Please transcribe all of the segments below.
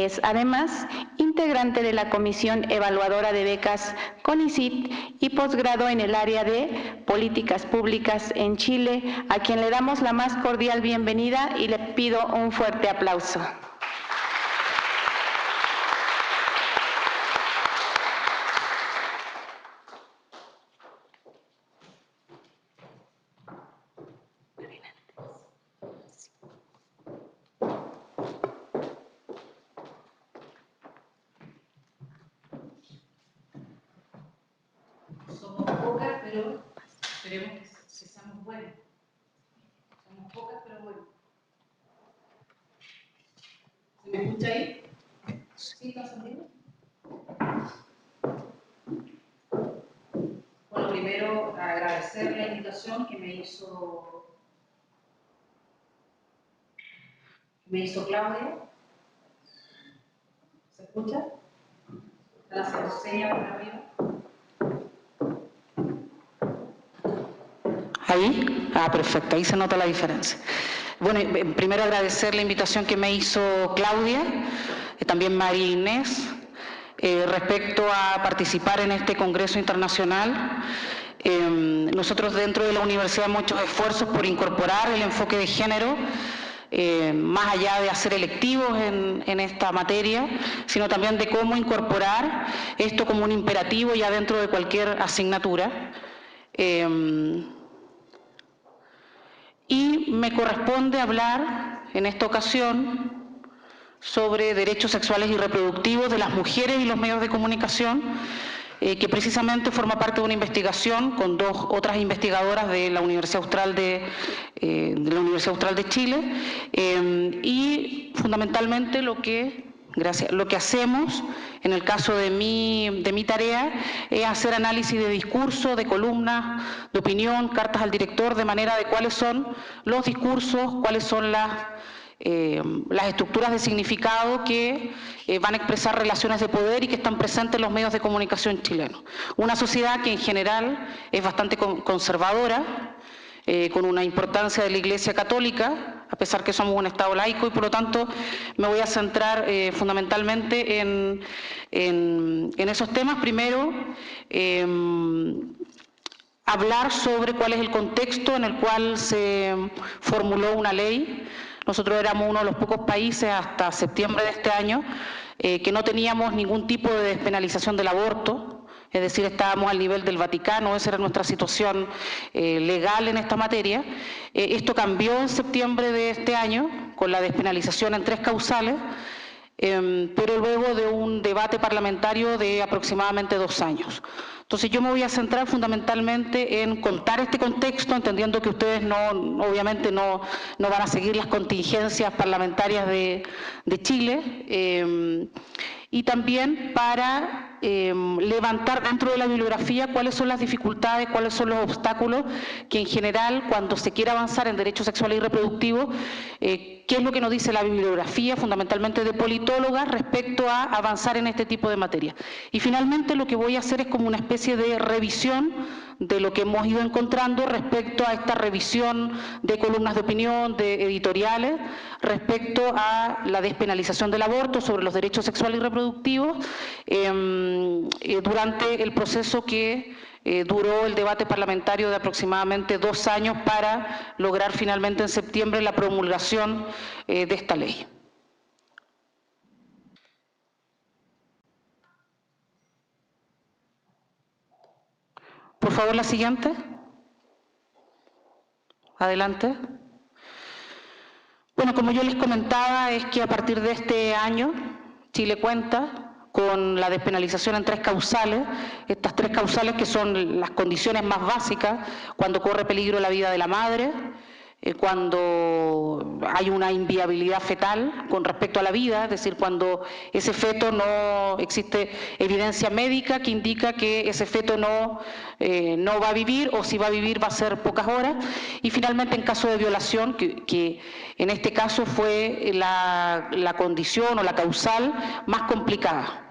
Es además integrante de la Comisión Evaluadora de Becas CONICYT y posgrado en el área de Políticas Públicas en Chile, a quien le damos la más cordial bienvenida y le pido un fuerte aplauso. Somos pocas, pero esperemos que seamos buenas. Somos pocas, pero buenas. ¿Se me escucha ahí? ¿Sí, está sonido? Bueno, primero agradecer la invitación que me hizo Claudia. ¿Se escucha? ¿Están haciendo señas por arriba? ¿Ahí? Ah, perfecto, ahí se nota la diferencia. Bueno, primero agradecer la invitación que me hizo Claudia, también María Inés, respecto a participar en este Congreso Internacional. Nosotros dentro de la universidad hemos hecho esfuerzos por incorporar el enfoque de género, más allá de hacer electivos en esta materia, sino también de cómo incorporar esto como un imperativo ya dentro de cualquier asignatura. Y me corresponde hablar en esta ocasión sobre derechos sexuales y reproductivos de las mujeres y los medios de comunicación, que precisamente forma parte de una investigación con dos otras investigadoras de la Universidad Austral de Chile, y fundamentalmente lo que hacemos en el caso de mi tarea es hacer análisis de discurso, de columnas, de opinión, cartas al director, de manera de cuáles son los discursos, cuáles son las estructuras de significado que van a expresar relaciones de poder y que están presentes en los medios de comunicación chilenos. Una sociedad que en general es bastante conservadora, con una importancia de la Iglesia Católica, a pesar que somos un Estado laico, y por lo tanto me voy a centrar fundamentalmente en esos temas. Primero, hablar sobre cuál es el contexto en el cual se formuló una ley. Nosotros éramos uno de los pocos países hasta septiembre de este año que no teníamos ningún tipo de despenalización del aborto. Es decir, estábamos al nivel del Vaticano, esa era nuestra situación legal en esta materia. Esto cambió en septiembre de este año con la despenalización en 3 causales, pero luego de un debate parlamentario de aproximadamente 2 años. Entonces yo me voy a centrar fundamentalmente en contar este contexto, entendiendo que ustedes obviamente no van a seguir las contingencias parlamentarias de Chile, y también para levantar dentro de la bibliografía cuáles son las dificultades, cuáles son los obstáculos que en general cuando se quiere avanzar en derechos sexuales y reproductivos, qué es lo que nos dice la bibliografía fundamentalmente de politólogas respecto a avanzar en este tipo de materia. Y finalmente lo que voy a hacer es como una especie de revisión de lo que hemos ido encontrando respecto a esta revisión de columnas de opinión, de editoriales, respecto a la despenalización del aborto, sobre los derechos sexuales y reproductivos, durante el proceso que duró el debate parlamentario de aproximadamente 2 años para lograr finalmente en septiembre la promulgación de esta ley. Por favor, la siguiente. Adelante. Bueno, como yo les comentaba, es que a partir de este año Chile cuenta con la despenalización en 3 causales, estas 3 causales que son las condiciones más básicas, cuando corre peligro la vida de la madre, cuando hay una inviabilidad fetal con respecto a la vida, es decir, cuando ese feto no existe evidencia médica que indica que ese feto no va a vivir, o si va a vivir va a ser pocas horas, y finalmente en caso de violación, que en este caso fue la condición o la causal más complicada.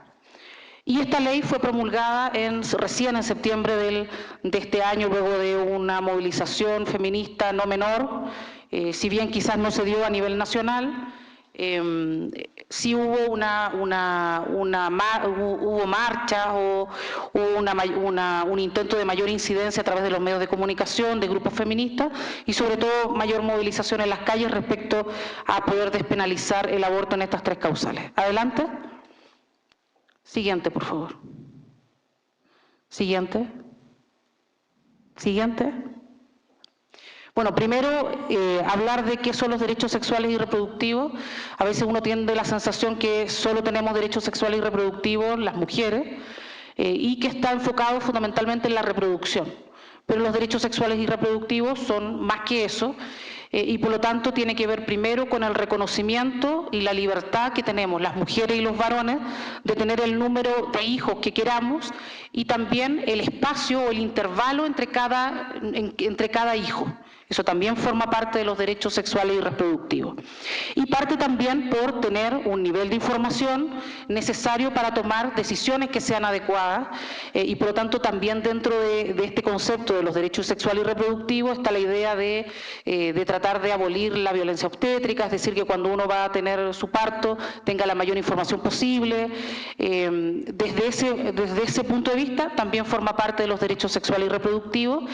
Y esta ley fue promulgada recién en septiembre de este año, luego de una movilización feminista no menor, si bien quizás no se dio a nivel nacional, sí hubo hubo marchas o hubo un intento de mayor incidencia a través de los medios de comunicación, de grupos feministas y sobre todo mayor movilización en las calles respecto a poder despenalizar el aborto en estas 3 causales. Adelante. Siguiente, por favor. Siguiente. Siguiente. Bueno, primero, hablar de qué son los derechos sexuales y reproductivos. A veces uno tiene la sensación que solo tenemos derechos sexuales y reproductivos las mujeres y que está enfocado fundamentalmente en la reproducción. Pero los derechos sexuales y reproductivos son más que eso y por lo tanto tiene que ver primero con el reconocimiento y la libertad que tenemos las mujeres y los varones de tener el número de hijos que queramos y también el espacio o el intervalo entre cada hijo. Eso también forma parte de los derechos sexuales y reproductivos. Y parte también por tener un nivel de información necesario para tomar decisiones que sean adecuadas y por lo tanto también dentro de este concepto de los derechos sexuales y reproductivos está la idea de tratar de abolir la violencia obstétrica, es decir, que cuando uno va a tener su parto tenga la mayor información posible. Desde ese punto de vista también forma parte de los derechos sexuales y reproductivos.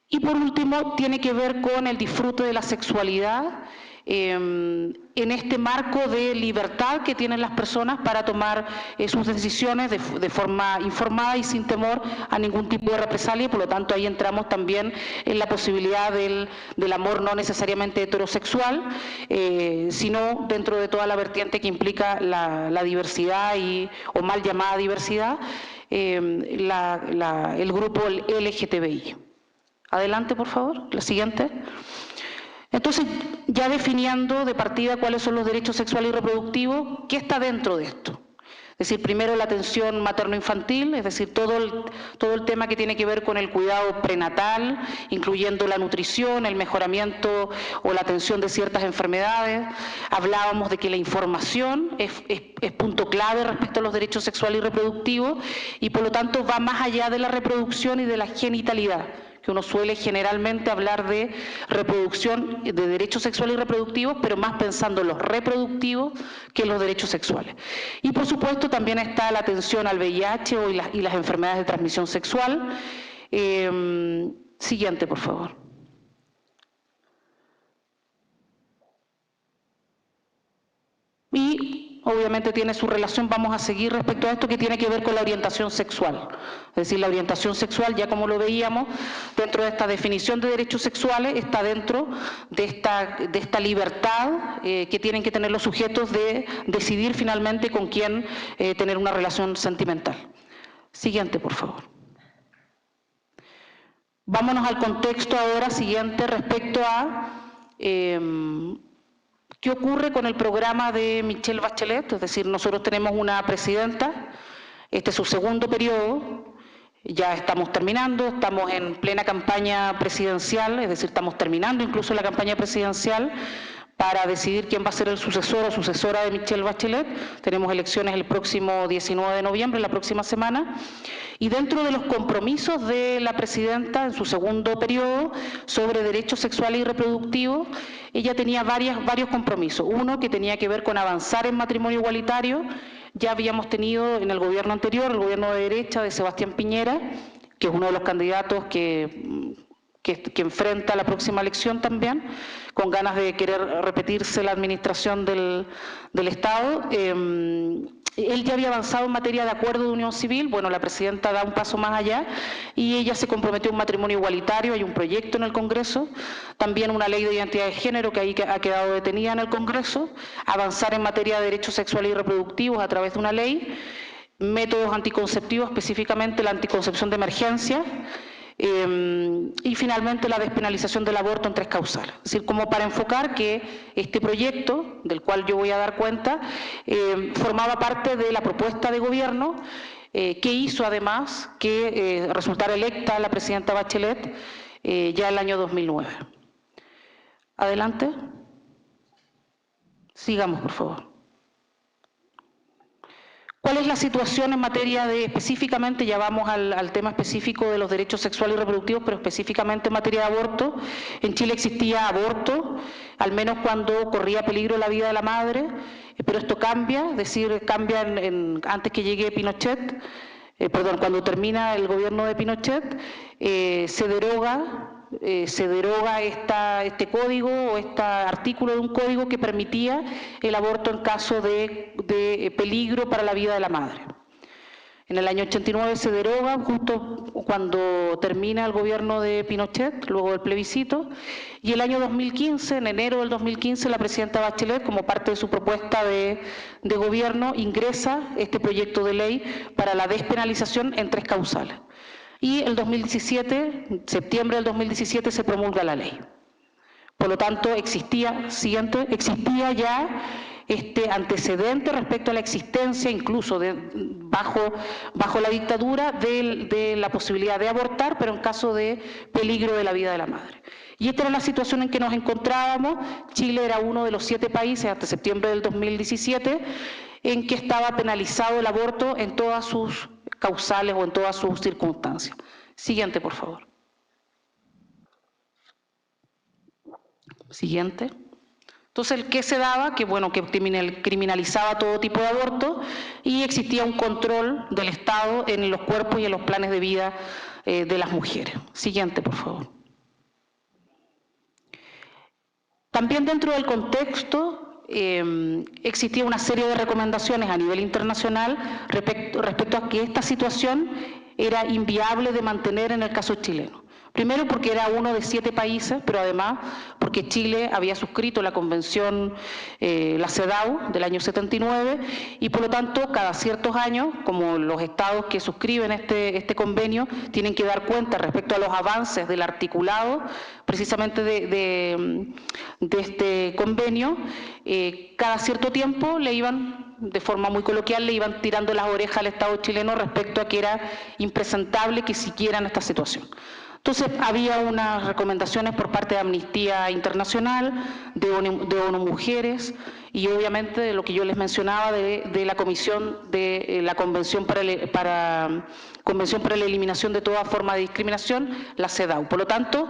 Y por último, tiene que ver con el disfrute de la sexualidad en este marco de libertad que tienen las personas para tomar sus decisiones de forma informada y sin temor a ningún tipo de represalia, y por lo tanto ahí entramos también en la posibilidad del amor no necesariamente heterosexual, sino dentro de toda la vertiente que implica la diversidad o mal llamada diversidad, el grupo LGTBI. Adelante, por favor, la siguiente. Entonces, ya definiendo de partida cuáles son los derechos sexuales y reproductivos, ¿qué está dentro de esto? Es decir, primero la atención materno-infantil, es decir, todo el tema que tiene que ver con el cuidado prenatal, incluyendo la nutrición, el mejoramiento o la atención de ciertas enfermedades. Hablábamos de que la información es punto clave respecto a los derechos sexuales y reproductivos y por lo tanto va más allá de la reproducción y de la genitalidad, que uno suele generalmente hablar de reproducción, de derechos sexuales y reproductivos, pero más pensando en los reproductivos que en los derechos sexuales. Y por supuesto también está la atención al VIH y las enfermedades de transmisión sexual. Siguiente, por favor. Y obviamente tiene su relación, vamos a seguir respecto a esto, que tiene que ver con la orientación sexual. Es decir, la orientación sexual, ya como lo veíamos, dentro de esta definición de derechos sexuales, está dentro de esta libertad que tienen que tener los sujetos de decidir finalmente con quién tener una relación sentimental. Siguiente, por favor. Vámonos al contexto ahora siguiente respecto a ¿qué ocurre con el programa de Michelle Bachelet? Es decir, nosotros tenemos una presidenta, este es su segundo periodo, ya estamos terminando, estamos en plena campaña presidencial, es decir, estamos terminando incluso la campaña presidencial para decidir quién va a ser el sucesor o sucesora de Michelle Bachelet. Tenemos elecciones el próximo 19 de noviembre, la próxima semana. Y dentro de los compromisos de la presidenta en su segundo periodo sobre derechos sexuales y reproductivos, ella tenía varios compromisos. Uno que tenía que ver con avanzar en matrimonio igualitario. Ya habíamos tenido en el gobierno anterior, el gobierno de derecha de Sebastián Piñera, que es uno de los candidatos que enfrenta la próxima elección también, con ganas de querer repetirse la administración del Estado. Él ya había avanzado en materia de acuerdo de unión civil. Bueno, la presidenta da un paso más allá y ella se comprometió a un matrimonio igualitario. Hay un proyecto en el Congreso, también una ley de identidad de género que ahí ha quedado detenida en el Congreso, avanzar en materia de derechos sexuales y reproductivos a través de una ley, métodos anticonceptivos, específicamente la anticoncepción de emergencia, y finalmente la despenalización del aborto en 3 causales. Es decir, como para enfocar que este proyecto, del cual yo voy a dar cuenta, formaba parte de la propuesta de gobierno que hizo además que resultara electa la presidenta Bachelet ya el año 2009. Adelante. Sigamos, por favor. ¿Cuál es la situación en materia de, específicamente, ya vamos al tema específico de los derechos sexuales y reproductivos, pero específicamente en materia de aborto? En Chile existía aborto, al menos cuando corría peligro la vida de la madre, pero esto cambia, es decir, cambia antes que llegue Pinochet, cuando termina el gobierno de Pinochet, se deroga este código o este artículo de un código que permitía el aborto en caso de peligro para la vida de la madre. En el año 89 se deroga, justo cuando termina el gobierno de Pinochet, luego del plebiscito, y el año 2015, en enero del 2015, la presidenta Bachelet, como parte de su propuesta de gobierno, ingresa este proyecto de ley para la despenalización en 3 causales. Y el 2017, septiembre del 2017, se promulga la ley. Por lo tanto, existía ya este antecedente respecto a la existencia, incluso bajo la dictadura, de la posibilidad de abortar, pero en caso de peligro de la vida de la madre. Y esta era la situación en que nos encontrábamos. Chile era uno de los 7 países, hasta septiembre del 2017, en que estaba penalizado el aborto en todas sus causales o en todas sus circunstancias. Siguiente, por favor. Siguiente. Entonces, ¿qué se daba? Que criminalizaba todo tipo de aborto y existía un control del Estado en los cuerpos y en los planes de vida de las mujeres. Siguiente, por favor. También dentro del contexto existía una serie de recomendaciones a nivel internacional respecto a que esta situación era inviable de mantener en el caso chileno. Primero porque era uno de 7 países, pero además porque Chile había suscrito la convención, la CEDAW del año 79, y por lo tanto cada ciertos años, como los estados que suscriben este convenio, tienen que dar cuenta respecto a los avances del articulado precisamente de este convenio, cada cierto tiempo le iban, de forma muy coloquial, le iban tirando las orejas al Estado chileno respecto a que era impresentable que siguieran esta situación. Entonces, había unas recomendaciones por parte de Amnistía Internacional, de ONU Mujeres y obviamente de lo que yo les mencionaba de la Comisión de la Convención para la Eliminación de toda forma de discriminación, la CEDAW. Por lo tanto,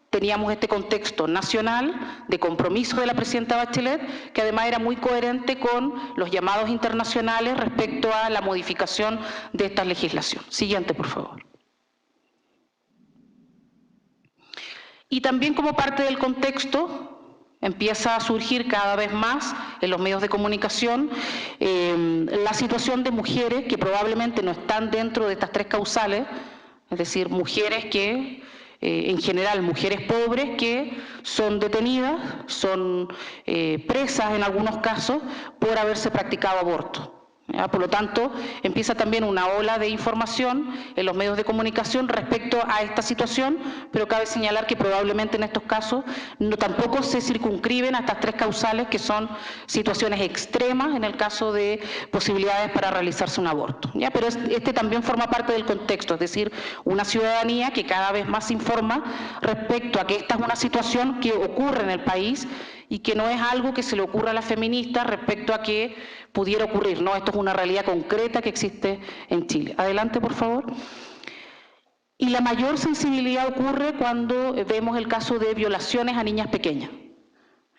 teníamos este contexto nacional de compromiso de la presidenta Bachelet, que además era muy coherente con los llamados internacionales respecto a la modificación de esta legislación. Siguiente, por favor. Y también como parte del contexto empieza a surgir cada vez más en los medios de comunicación la situación de mujeres que probablemente no están dentro de estas 3 causales, es decir, mujeres que, en general, mujeres pobres que son detenidas, son presas en algunos casos por haberse practicado aborto. Por lo tanto, empieza también una ola de información en los medios de comunicación respecto a esta situación, pero cabe señalar que probablemente en estos casos tampoco se circunscriben a estas 3 causales, que son situaciones extremas en el caso de posibilidades para realizarse un aborto. Pero este también forma parte del contexto, es decir, una ciudadanía que cada vez más se informa respecto a que esta es una situación que ocurre en el país y que no es algo que se le ocurra a las feministas respecto a que pudiera ocurrir, no, esto es una realidad concreta que existe en Chile. Adelante, por favor. Y la mayor sensibilidad ocurre cuando vemos el caso de violaciones a niñas pequeñas.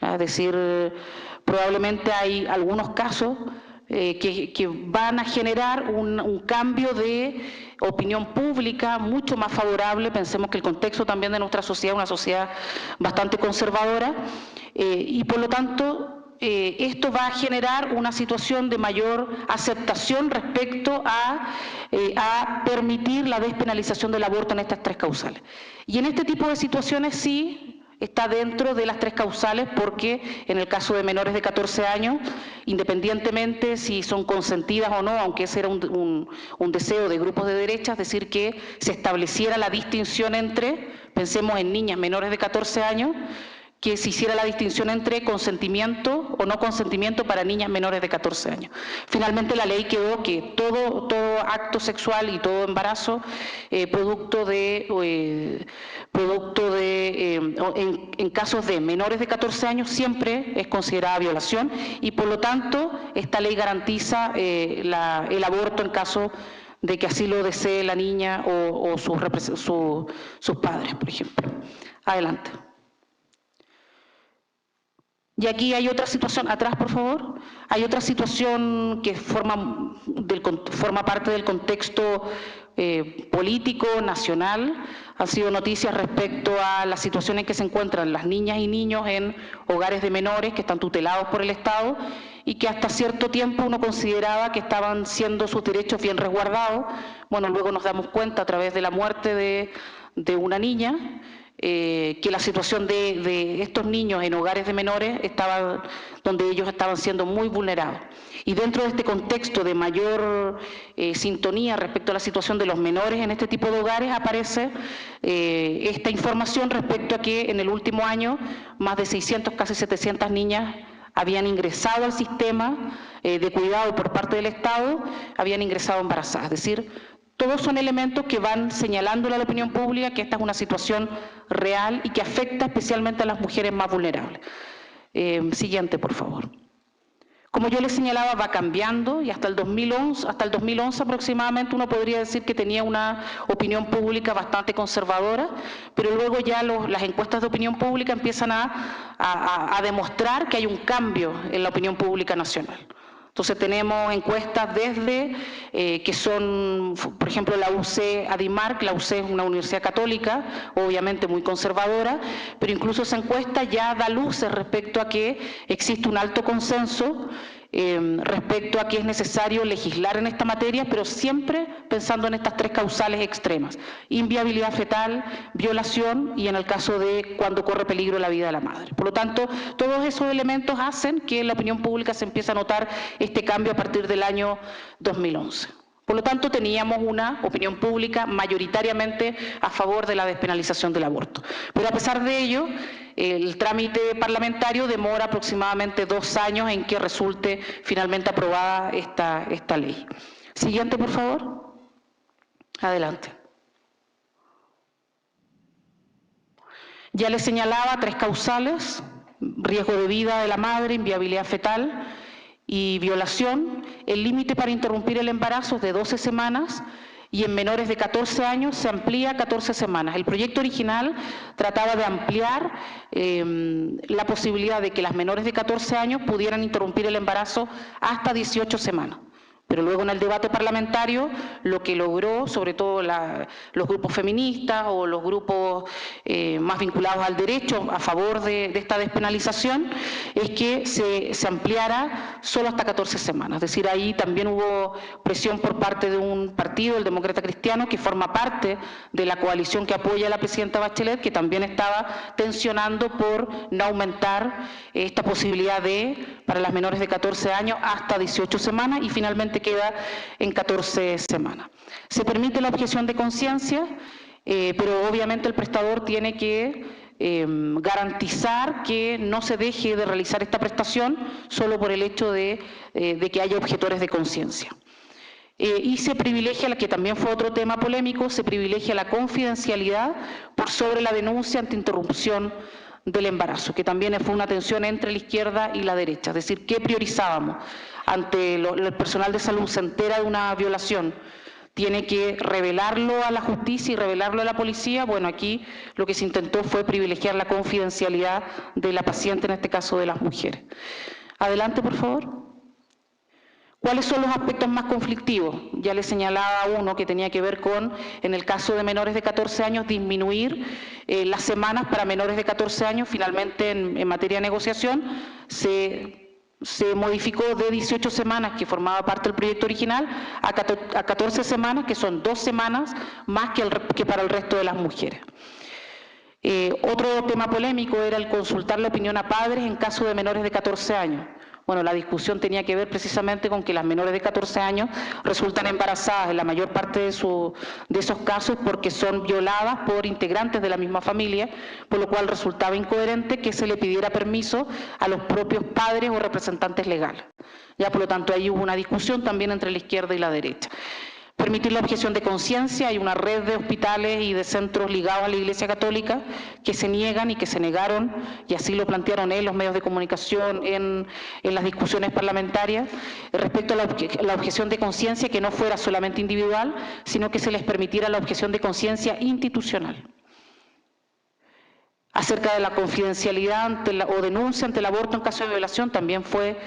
Es decir, probablemente hay algunos casos que van a generar un cambio de opinión pública mucho más favorable. Pensemos que el contexto también de nuestra sociedad es una sociedad bastante conservadora y por lo tanto esto va a generar una situación de mayor aceptación respecto a permitir la despenalización del aborto en estas 3 causales. Y en este tipo de situaciones sí está dentro de las 3 causales, porque en el caso de menores de 14 años, independientemente si son consentidas o no, aunque ese era un deseo de grupos de derecha, es decir, que se estableciera la distinción entre, pensemos en niñas menores de 14 años, que se hiciera la distinción entre consentimiento o no consentimiento para niñas menores de 14 años. Finalmente la ley quedó que todo acto sexual y todo embarazo en casos de menores de 14 años siempre es considerada violación y por lo tanto esta ley garantiza el aborto en caso de que así lo desee la niña o sus padres, por ejemplo. Adelante. Y aquí hay otra situación, atrás por favor, hay otra situación que forma parte del contexto político, nacional. Han sido noticias respecto a la situación en que se encuentran las niñas y niños en hogares de menores que están tutelados por el Estado y que hasta cierto tiempo uno consideraba que estaban siendo sus derechos bien resguardados. Bueno, luego nos damos cuenta a través de la muerte de una niña, que la situación de estos niños en hogares de menores donde ellos estaban siendo muy vulnerados. Y dentro de este contexto de mayor sintonía respecto a la situación de los menores en este tipo de hogares aparece esta información respecto a que en el último año más de 600, casi 700 niñas habían ingresado al sistema de cuidado por parte del Estado, habían ingresado embarazadas, es decir, todos son elementos que van señalándole a la opinión pública que esta es una situación real y que afecta especialmente a las mujeres más vulnerables. Siguiente, por favor. Como yo les señalaba, va cambiando y hasta el 2011 aproximadamente uno podría decir que tenía una opinión pública bastante conservadora, pero luego ya las encuestas de opinión pública empiezan a demostrar que hay un cambio en la opinión pública nacional. Entonces tenemos encuestas desde que son, por ejemplo, la UC Adimark, la UC es una universidad católica, obviamente muy conservadora, pero incluso esa encuesta ya da luces respecto a que existe un alto consenso respecto a que es necesario legislar en esta materia, pero siempre pensando en estas tres causales extremas: inviabilidad fetal, violación y en el caso de cuando corre peligro la vida de la madre. Por lo tanto, todos esos elementos hacen que en la opinión pública se empiece a notar este cambio a partir del año 2011. Por lo tanto, teníamos una opinión pública mayoritariamente a favor de la despenalización del aborto. Pero a pesar de ello, el trámite parlamentario demora aproximadamente 2 años en que resulte finalmente aprobada esta ley. Siguiente, por favor. Adelante. Ya les señalaba 3 causales: riesgo de vida de la madre, inviabilidad fetal y violación. El límite para interrumpir el embarazo es de 12 semanas y en menores de 14 años se amplía a 14 semanas. El proyecto original trataba de ampliar la posibilidad de que las menores de 14 años pudieran interrumpir el embarazo hasta 18 semanas. Pero luego en el debate parlamentario lo que logró, sobre todo los grupos feministas o los grupos más vinculados al derecho a favor de esta despenalización, es que se ampliara solo hasta 14 semanas. Es decir, ahí también hubo presión por parte de un partido, el Demócrata Cristiano, que forma parte de la coalición que apoya a la presidenta Bachelet, que también estaba tensionando por no aumentar esta posibilidad para las menores de 14 años hasta 18 semanas y finalmente queda en 14 semanas. Se permite la objeción de conciencia, pero obviamente el prestador tiene que garantizar que no se deje de realizar esta prestación solo por el hecho de que haya objetores de conciencia. Y se privilegia, que también fue otro tema polémico, se privilegia la confidencialidad por sobre la denuncia ante interrupción del embarazo, que también fue una tensión entre la izquierda y la derecha. Es decir, ¿qué priorizábamos? Ante el personal de salud se entera de una violación, tiene que revelarlo a la justicia y revelarlo a la policía. Bueno, aquí lo que se intentó fue privilegiar la confidencialidad de la paciente, en este caso de las mujeres. Adelante, por favor. ¿Cuáles son los aspectos más conflictivos? Ya les señalaba uno que tenía que ver con, en el caso de menores de 14 años, disminuir las semanas para menores de 14 años. Finalmente, en materia de negociación, se modificó de 18 semanas, que formaba parte del proyecto original, a 14 semanas, que son 2 semanas más que para el resto de las mujeres. Otro tema polémico era el consultar la opinión a padres en caso de menores de 14 años. Bueno, la discusión tenía que ver precisamente con que las menores de 14 años resultan embarazadas en la mayor parte de esos casos porque son violadas por integrantes de la misma familia, por lo cual resultaba incoherente que se le pidiera permiso a los propios padres o representantes legales. Ya, por lo tanto, ahí hubo una discusión también entre la izquierda y la derecha. Permitir la objeción de conciencia, hay una red de hospitales y de centros ligados a la Iglesia Católica que se niegan y que se negaron, y así lo plantearon en los medios de comunicación, en las discusiones parlamentarias, respecto a la objeción de conciencia que no fuera solamente individual, sino que se les permitiera la objeción de conciencia institucional. Acerca de la confidencialidad o denuncia ante el aborto en caso de violación también fue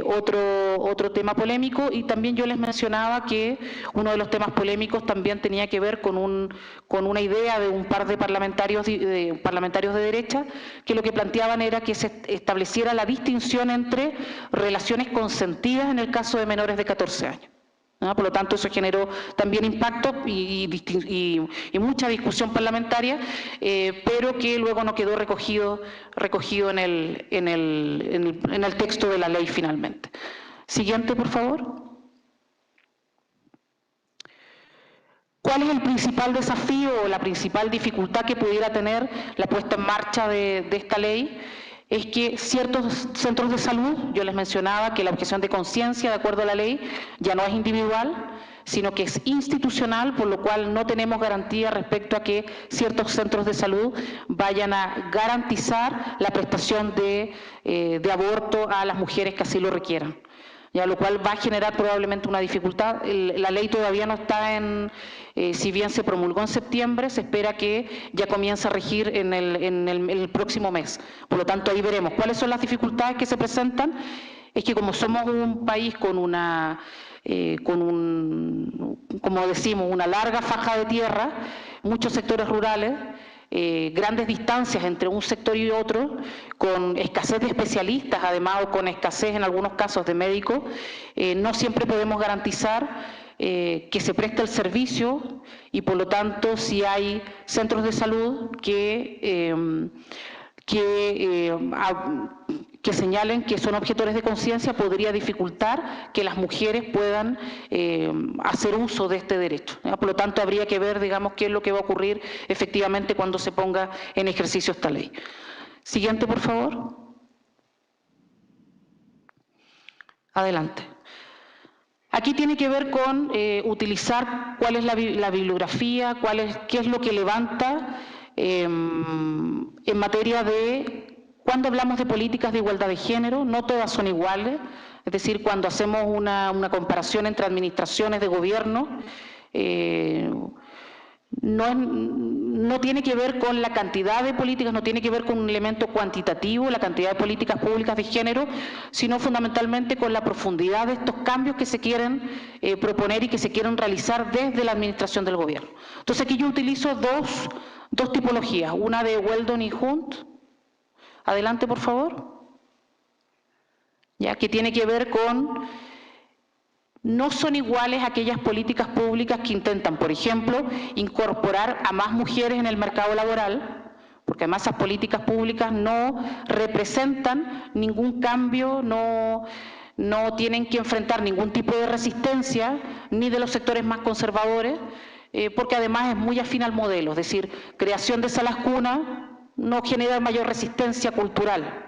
otro tema polémico, y también yo les mencionaba que uno de los temas polémicos también tenía que ver con una idea de un par de parlamentarios de derecha que lo que planteaban era que se estableciera la distinción entre relaciones consentidas en el caso de menores de 14 años. Por lo tanto, eso generó también impacto y mucha discusión parlamentaria, pero que luego no quedó recogido en el texto de la ley finalmente. Siguiente, por favor. ¿Cuál es el principal desafío o la principal dificultad que pudiera tener la puesta en marcha de esta ley? Es que ciertos centros de salud, yo les mencionaba que la objeción de conciencia, de acuerdo a la ley, ya no es individual, sino que es institucional, por lo cual no tenemos garantía respecto a que ciertos centros de salud vayan a garantizar la prestación de aborto a las mujeres que así lo requieran. Ya, lo cual va a generar probablemente una dificultad. La ley todavía no está si bien se promulgó en septiembre, se espera que ya comience a regir en el próximo mes. Por lo tanto, ahí veremos cuáles son las dificultades que se presentan. Es que como somos un país como decimos, una larga faja de tierra, muchos sectores rurales, grandes distancias entre un sector y otro, con escasez de especialistas, además, o con escasez en algunos casos de médicos, no siempre podemos garantizar que se preste el servicio, y por lo tanto, si hay centros de salud que señalen que son objetores de conciencia, podría dificultar que las mujeres puedan hacer uso de este derecho. Por lo tanto, habría que ver, digamos, qué es lo que va a ocurrir efectivamente cuando se ponga en ejercicio esta ley. Siguiente, por favor. Adelante. Aquí tiene que ver con utilizar cuál es la bibliografía, qué es lo que levanta en materia de. Cuando hablamos de políticas de igualdad de género, no todas son iguales, es decir, cuando hacemos una comparación entre administraciones de gobierno, no tiene que ver con la cantidad de políticas, no tiene que ver con un elemento cuantitativo, la cantidad de políticas públicas de género, sino fundamentalmente con la profundidad de estos cambios que se quieren proponer y que se quieren realizar desde la administración del gobierno. Entonces aquí yo utilizo dos tipologías, una de Weldon y Hunt. Adelante, por favor. Ya, que tiene que ver con, no son iguales aquellas políticas públicas que intentan, por ejemplo, incorporar a más mujeres en el mercado laboral, porque además esas políticas públicas no representan ningún cambio, no tienen que enfrentar ningún tipo de resistencia, ni de los sectores más conservadores, porque además es muy afín al modelo, es decir, creación de salas cuna no genera mayor resistencia cultural.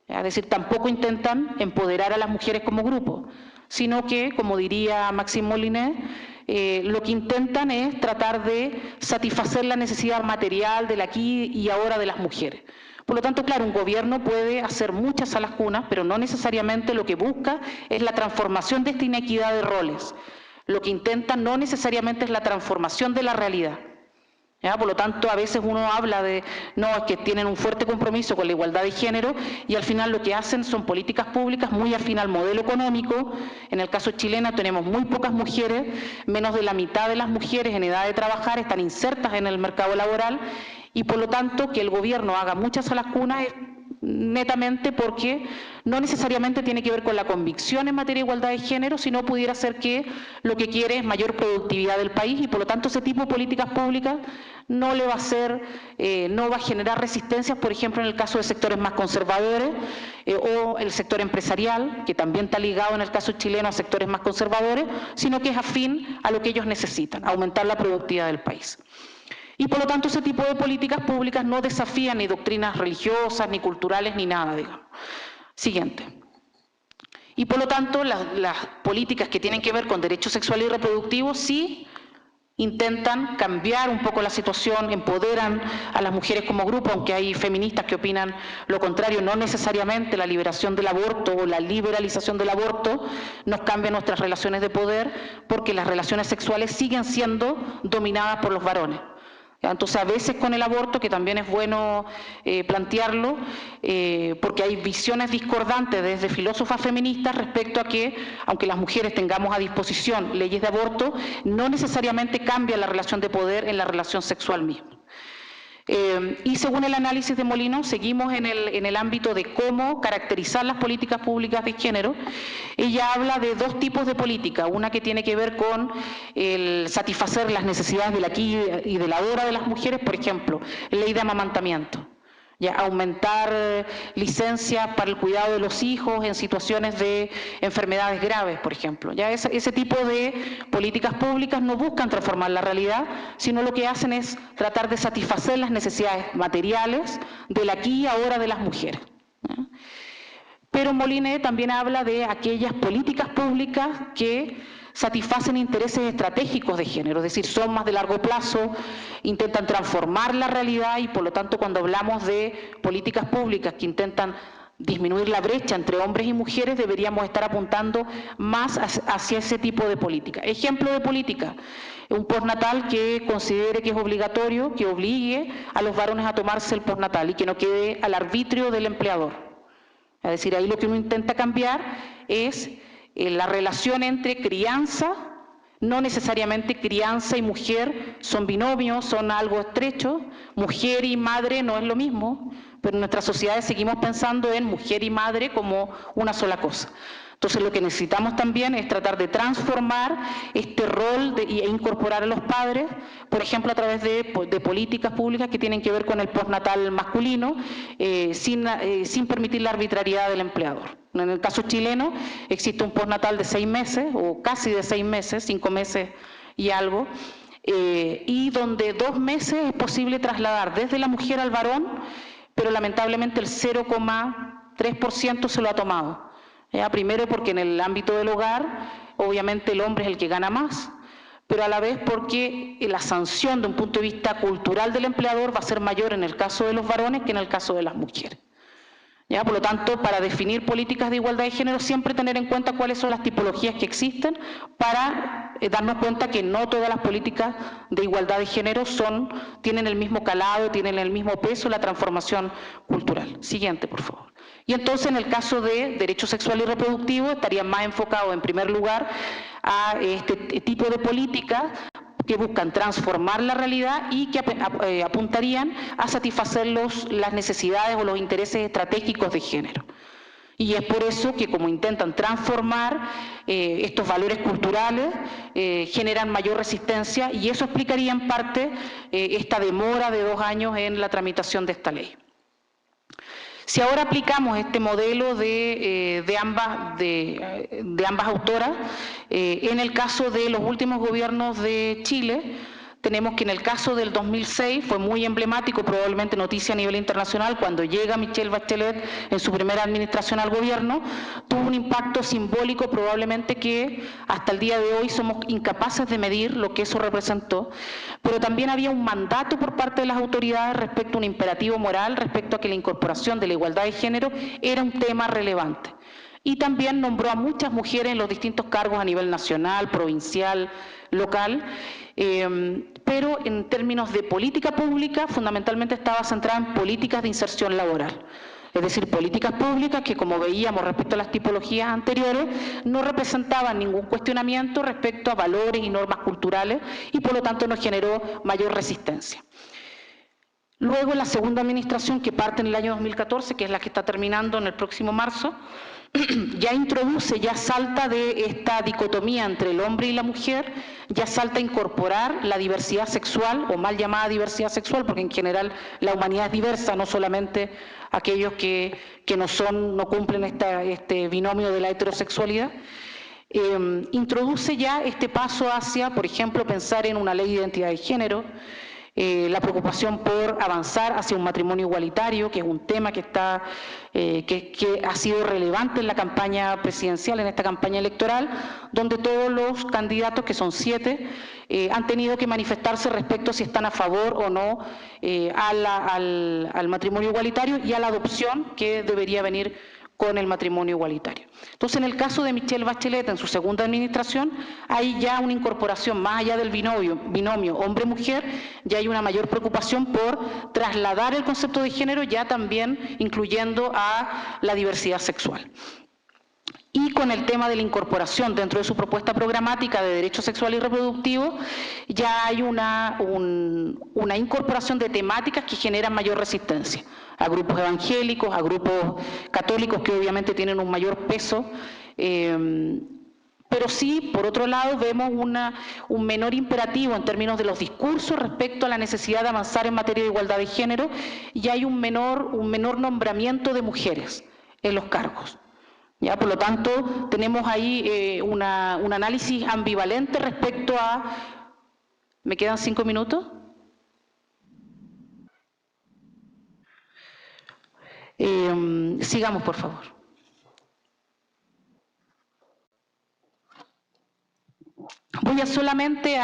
Es decir, tampoco intentan empoderar a las mujeres como grupo, sino que, como diría Maxime Molinet, lo que intentan es tratar de satisfacer la necesidad material del aquí y ahora de las mujeres. Por lo tanto, claro, un gobierno puede hacer muchas salas cunas, pero no necesariamente lo que busca es la transformación de esta inequidad de roles. Lo que intenta no necesariamente es la transformación de la realidad. ¿Ya? Por lo tanto, a veces uno habla de, no, es que tienen un fuerte compromiso con la igualdad de género, y al final lo que hacen son políticas públicas muy afín al modelo económico. En el caso chileno tenemos muy pocas mujeres, menos de la mitad de las mujeres en edad de trabajar están insertas en el mercado laboral, y por lo tanto que el gobierno haga muchas salas cunas es netamente porque no necesariamente tiene que ver con la convicción en materia de igualdad de género, sino pudiera ser que lo que quiere es mayor productividad del país y por lo tanto ese tipo de políticas públicas no le va a hacer, no va a generar resistencias, por ejemplo, en el caso de sectores más conservadores o el sector empresarial, que también está ligado en el caso chileno a sectores más conservadores, sino que es afín a lo que ellos necesitan, aumentar la productividad del país. Y por lo tanto ese tipo de políticas públicas no desafían ni doctrinas religiosas, ni culturales, ni nada, digamos. Siguiente. Y por lo tanto las políticas que tienen que ver con derechos sexuales y reproductivos sí intentan cambiar un poco la situación, empoderan a las mujeres como grupo, aunque hay feministas que opinan lo contrario, no necesariamente la liberación del aborto o la liberalización del aborto nos cambia nuestras relaciones de poder, porque las relaciones sexuales siguen siendo dominadas por los varones. Entonces, a veces con el aborto, que también es bueno plantearlo, porque hay visiones discordantes desde filósofas feministas respecto a que, aunque las mujeres tengamos a disposición leyes de aborto, no necesariamente cambia la relación de poder en la relación sexual misma. Y según el análisis de Molino, seguimos en el ámbito de cómo caracterizar las políticas públicas de género. Ella habla de dos tipos de política, una que tiene que ver con el satisfacer las necesidades del aquí y del ahora de las mujeres, por ejemplo, ley de amamantamiento. Ya, aumentar licencias para el cuidado de los hijos en situaciones de enfermedades graves, por ejemplo. Ya ese tipo de políticas públicas no buscan transformar la realidad, sino lo que hacen es tratar de satisfacer las necesidades materiales del aquí y ahora de las mujeres. ¿Ya? Pero Moliné también habla de aquellas políticas públicas que satisfacen intereses estratégicos de género, es decir, son más de largo plazo, intentan transformar la realidad y por lo tanto cuando hablamos de políticas públicas que intentan disminuir la brecha entre hombres y mujeres, deberíamos estar apuntando más hacia ese tipo de política. Ejemplo de política, un postnatal que considere que es obligatorio, que obligue a los varones a tomarse el postnatal y que no quede al arbitrio del empleador. Es decir, ahí lo que uno intenta cambiar es la relación entre crianza, no necesariamente crianza y mujer son binomios, son algo estrecho, mujer y madre no es lo mismo, pero en nuestras sociedades seguimos pensando en mujer y madre como una sola cosa. Entonces lo que necesitamos también es tratar de transformar este rol e incorporar a los padres, por ejemplo a través de políticas públicas que tienen que ver con el postnatal masculino, sin permitir la arbitrariedad del empleador. En el caso chileno existe un postnatal de 6 meses, o casi de 6 meses, 5 meses y algo, y donde 2 meses es posible trasladar desde la mujer al varón, pero lamentablemente el 0,3% se lo ha tomado. ¿Ya? Primero porque en el ámbito del hogar, obviamente el hombre es el que gana más, pero a la vez porque la sanción de un punto de vista cultural del empleador va a ser mayor en el caso de los varones que en el caso de las mujeres. ¿Ya? Por lo tanto, para definir políticas de igualdad de género, siempre tener en cuenta cuáles son las tipologías que existen para darnos cuenta que no todas las políticas de igualdad de género tienen el mismo calado, tienen el mismo peso en la transformación cultural. Siguiente, por favor. Y entonces, en el caso de derechos sexuales y reproductivos, estaría más enfocado, en primer lugar, a este tipo de políticas que buscan transformar la realidad y que apuntarían a satisfacer las necesidades o los intereses estratégicos de género. Y es por eso que como intentan transformar estos valores culturales, generan mayor resistencia y eso explicaría en parte esta demora de 2 años en la tramitación de esta ley. Si ahora aplicamos este modelo de ambas autoras, en el caso de los últimos gobiernos de Chile, tenemos que en el caso del 2006 fue muy emblemático, probablemente noticia a nivel internacional, cuando llega Michelle Bachelet en su primera administración al gobierno, tuvo un impacto simbólico probablemente que hasta el día de hoy somos incapaces de medir lo que eso representó, pero también había un mandato por parte de las autoridades respecto a un imperativo moral, respecto a que la incorporación de la igualdad de género era un tema relevante. Y también nombró a muchas mujeres en los distintos cargos a nivel nacional, provincial, local, pero en términos de política pública fundamentalmente estaba centrada en políticas de inserción laboral. Es decir, políticas públicas que, como veíamos respecto a las tipologías anteriores, no representaban ningún cuestionamiento respecto a valores y normas culturales y por lo tanto nos generó mayor resistencia. Luego la segunda administración, que parte en el año 2014, que es la que está terminando en el próximo marzo, ya introduce, ya salta de esta dicotomía entre el hombre y la mujer, ya salta a incorporar la diversidad sexual, o mal llamada diversidad sexual, porque en general la humanidad es diversa, no solamente aquellos que no cumplen este binomio de la heterosexualidad. Introduce ya este paso hacia, por ejemplo, pensar en una ley de identidad de género, la preocupación por avanzar hacia un matrimonio igualitario, que es un tema que ha sido relevante en la campaña presidencial, en esta campaña electoral, donde todos los candidatos, que son 7, han tenido que manifestarse respecto a si están a favor o no al matrimonio igualitario y a la adopción que debería venir con el matrimonio igualitario. Entonces, en el caso de Michelle Bachelet, en su segunda administración, hay ya una incorporación, más allá del binomio hombre-mujer, ya hay una mayor preocupación por trasladar el concepto de género, ya también incluyendo a la diversidad sexual. Y con el tema de la incorporación dentro de su propuesta programática de derechos sexuales y reproductivos, ya hay una incorporación de temáticas que generan mayor resistencia a grupos evangélicos, a grupos católicos que obviamente tienen un mayor peso, pero sí, por otro lado, vemos un menor imperativo en términos de los discursos respecto a la necesidad de avanzar en materia de igualdad de género, y hay un menor nombramiento de mujeres en los cargos. ¿Ya? Por lo tanto, tenemos ahí un análisis ambivalente respecto a... ¿Me quedan 5 minutos? Sigamos, por favor. Voy a solamente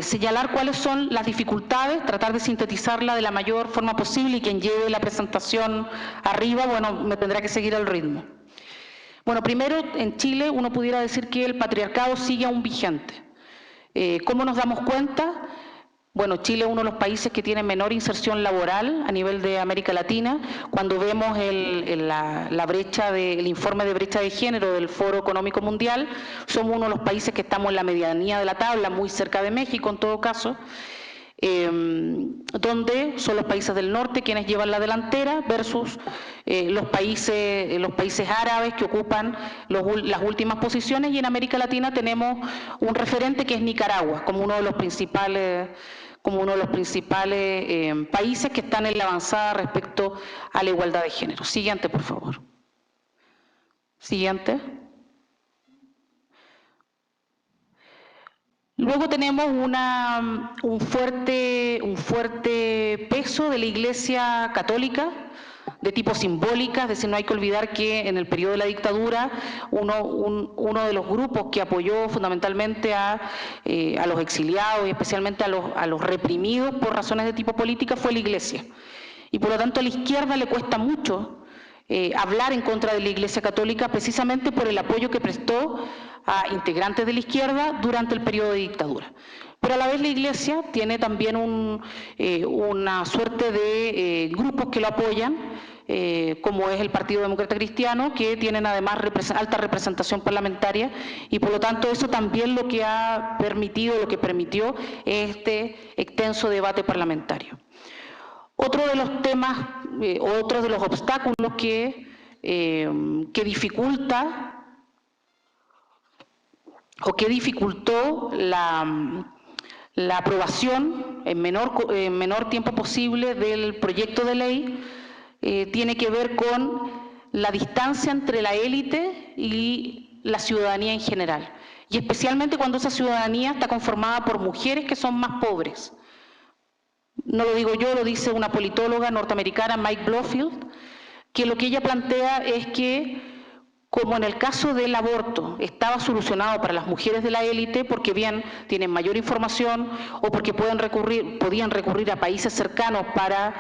señalar cuáles son las dificultades, tratar de sintetizarla de la mayor forma posible, y quien lleve la presentación arriba, bueno, me tendrá que seguir el ritmo. Bueno, primero, en Chile uno pudiera decir que el patriarcado sigue aún vigente. ¿Cómo nos damos cuenta? Bueno, Chile es uno de los países que tiene menor inserción laboral a nivel de América Latina. Cuando vemos la brecha el informe de brecha de género del Foro Económico Mundial, somos uno de los países que estamos en la medianía de la tabla, muy cerca de México en todo caso, donde son los países del norte quienes llevan la delantera versus los países árabes que ocupan las últimas posiciones, y en América Latina tenemos un referente que es Nicaragua, como uno de los principales países que están en la avanzada respecto a la igualdad de género. Siguiente, por favor. Siguiente. Luego tenemos un fuerte peso de la Iglesia católica, de tipo simbólica, es decir, no hay que olvidar que en el periodo de la dictadura uno de los grupos que apoyó fundamentalmente a los exiliados y especialmente a los reprimidos por razones de tipo política fue la Iglesia. Y por lo tanto a la izquierda le cuesta mucho hablar en contra de la Iglesia católica, precisamente por el apoyo que prestó a integrantes de la izquierda durante el periodo de dictadura. Pero a la vez la Iglesia tiene también una suerte de grupos que lo apoyan, como es el Partido Demócrata Cristiano, que tienen además alta representación parlamentaria, y por lo tanto eso también lo que permitió este extenso debate parlamentario. Otro de los temas, otros de los obstáculos que dificultó la aprobación en menor tiempo posible del proyecto de ley tiene que ver con la distancia entre la élite y la ciudadanía en general, y especialmente cuando esa ciudadanía está conformada por mujeres que son más pobres. No lo digo yo, lo dice una politóloga norteamericana, Mike Blofield, que lo que ella plantea es que, como en el caso del aborto estaba solucionado para las mujeres de la élite, porque bien tienen mayor información o porque podían recurrir a países cercanos para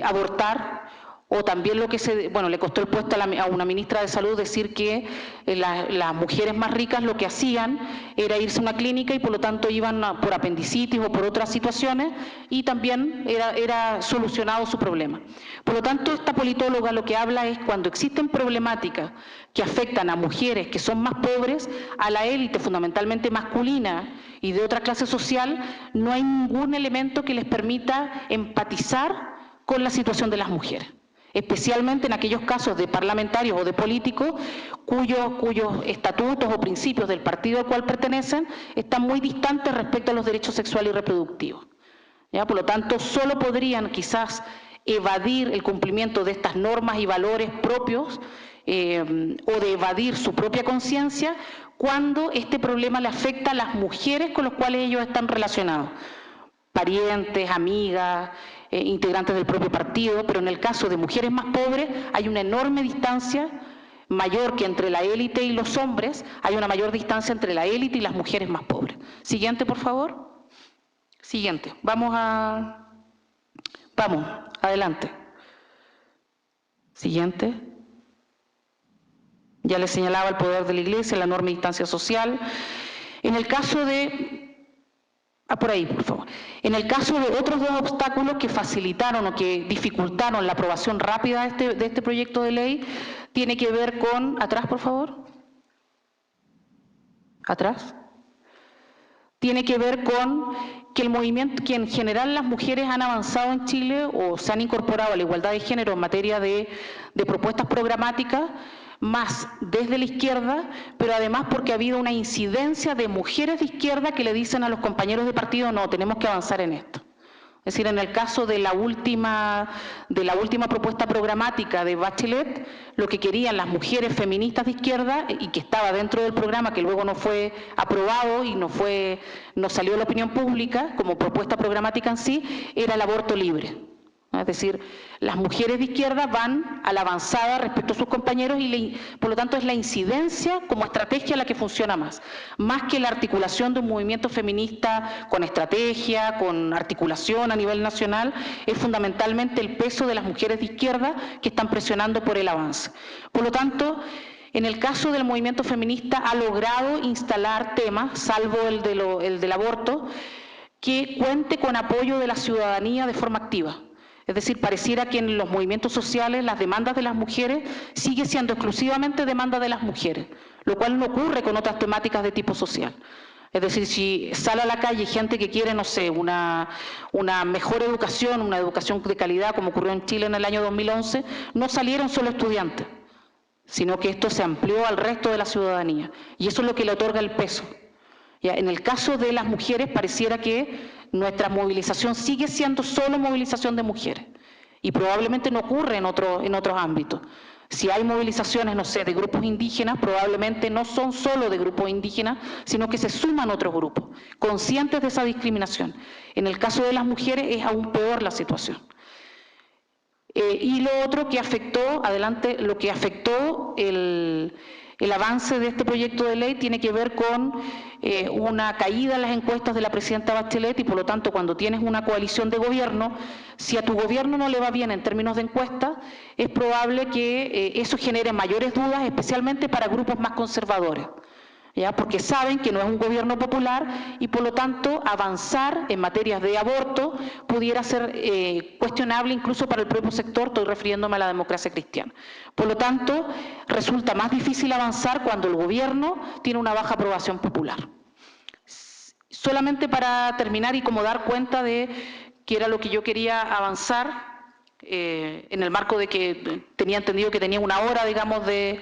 abortar, O también lo que le costó el puesto a una ministra de Salud decir que las mujeres más ricas lo que hacían era irse a una clínica y por lo tanto iban por apendicitis o por otras situaciones y también era solucionado su problema. Por lo tanto, esta politóloga lo que habla es cuando existen problemáticas que afectan a mujeres que son más pobres, a la élite fundamentalmente masculina y de otra clase social, no hay ningún elemento que les permita empatizar con la situación de las mujeres, especialmente en aquellos casos de parlamentarios o de políticos cuyos estatutos o principios del partido al cual pertenecen están muy distantes respecto a los derechos sexuales y reproductivos. ¿Ya? Por lo tanto, solo podrían quizás evadir el cumplimiento de estas normas y valores propios o de evadir su propia conciencia cuando este problema le afecta a las mujeres con las cuales ellos están relacionados, parientes, amigas, integrantes del propio partido, pero en el caso de mujeres más pobres hay una enorme distancia mayor que entre la élite y los hombres, hay una mayor distancia entre la élite y las mujeres más pobres. Siguiente, por favor. Siguiente. Vamos, adelante. Siguiente. Ya les señalaba el poder de la Iglesia, la enorme distancia social. En el caso de... por ahí, por favor. En el caso de otros dos obstáculos que facilitaron o que dificultaron la aprobación rápida de este proyecto de ley, tiene que ver con... Atrás, por favor. Atrás. Tiene que ver con que el movimiento, que en general las mujeres han avanzado en Chile o se han incorporado a la igualdad de género en materia de propuestas programáticas, más desde la izquierda, pero además porque ha habido una incidencia de mujeres de izquierda que le dicen a los compañeros de partido, no, tenemos que avanzar en esto. Es decir, en el caso de la última propuesta programática de Bachelet, lo que querían las mujeres feministas de izquierda y que estaba dentro del programa, que luego no fue aprobado y no salió a la opinión pública como propuesta programática en sí, era el aborto libre. Es decir, las mujeres de izquierda van a la avanzada respecto a sus compañeros y por lo tanto es la incidencia como estrategia la que funciona más que la articulación de un movimiento feminista con estrategia, con articulación a nivel nacional, es fundamentalmente el peso de las mujeres de izquierda que están presionando por el avance. Por lo tanto, en el caso del movimiento feminista ha logrado instalar temas, salvo el del aborto, que cuente con apoyo de la ciudadanía de forma activa. Es decir, pareciera que en los movimientos sociales las demandas de las mujeres sigue siendo exclusivamente demanda de las mujeres, lo cual no ocurre con otras temáticas de tipo social. Es decir, si sale a la calle gente que quiere, no sé, una mejor educación, una educación de calidad, como ocurrió en Chile en el año 2011, no salieron solo estudiantes, sino que esto se amplió al resto de la ciudadanía. Y eso es lo que le otorga el peso. Ya, en el caso de las mujeres pareciera que nuestra movilización sigue siendo solo movilización de mujeres y probablemente no ocurre en otros ámbitos. Si hay movilizaciones, no sé, de grupos indígenas, probablemente no son solo de grupos indígenas, sino que se suman otros grupos, conscientes de esa discriminación. En el caso de las mujeres es aún peor la situación. Y lo otro que afectó, lo que afectó el avance de este proyecto de ley tiene que ver con una caída en las encuestas de la presidenta Bachelet y por lo tanto cuando tienes una coalición de gobierno, si a tu gobierno no le va bien en términos de encuestas, es probable que eso genere mayores dudas, especialmente para grupos más conservadores. ¿Ya? Porque saben que no es un gobierno popular y por lo tanto avanzar en materias de aborto pudiera ser cuestionable incluso para el propio sector, estoy refiriéndome a la democracia cristiana. Por lo tanto, resulta más difícil avanzar cuando el gobierno tiene una baja aprobación popular. Solamente para terminar y como dar cuenta de que era lo que yo quería avanzar, en el marco de que tenía entendido que tenía una hora, digamos, de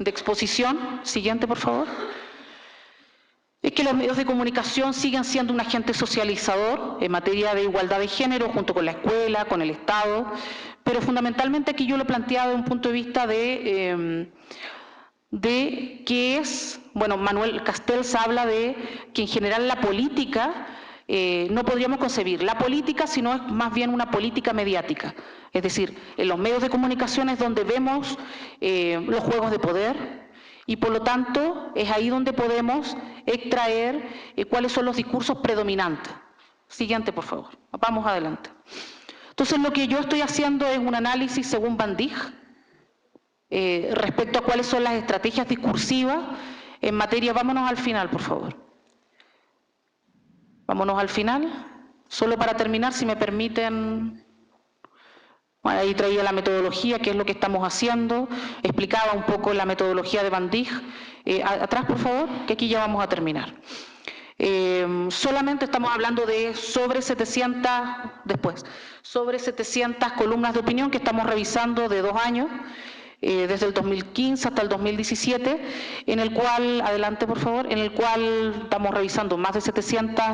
exposición. Siguiente, por favor. Es que los medios de comunicación siguen siendo un agente socializador en materia de igualdad de género, junto con la escuela, con el Estado, pero fundamentalmente aquí yo lo planteaba desde un punto de vista de qué es, bueno, Manuel Castells habla de que en general la política no podríamos concebir la política, sino es más bien una política mediática. Es decir, en los medios de comunicación es donde vemos los juegos de poder, y por lo tanto es ahí donde podemos extraer cuáles son los discursos predominantes. Siguiente, por favor. Vamos adelante. Entonces, lo que yo estoy haciendo es un análisis según Van Dijk, respecto a cuáles son las estrategias discursivas en materia. Vámonos al final, por favor. Vámonos al final. Solo para terminar, si me permiten, bueno, ahí traía la metodología, qué es lo que estamos haciendo, explicaba un poco la metodología de Van Dijk. Atrás, por favor, que aquí ya vamos a terminar. Solamente estamos hablando de sobre 700 columnas de opinión que estamos revisando de 2 años, desde el 2015 hasta el 2017, en el cual, adelante por favor, en el cual estamos revisando más de 700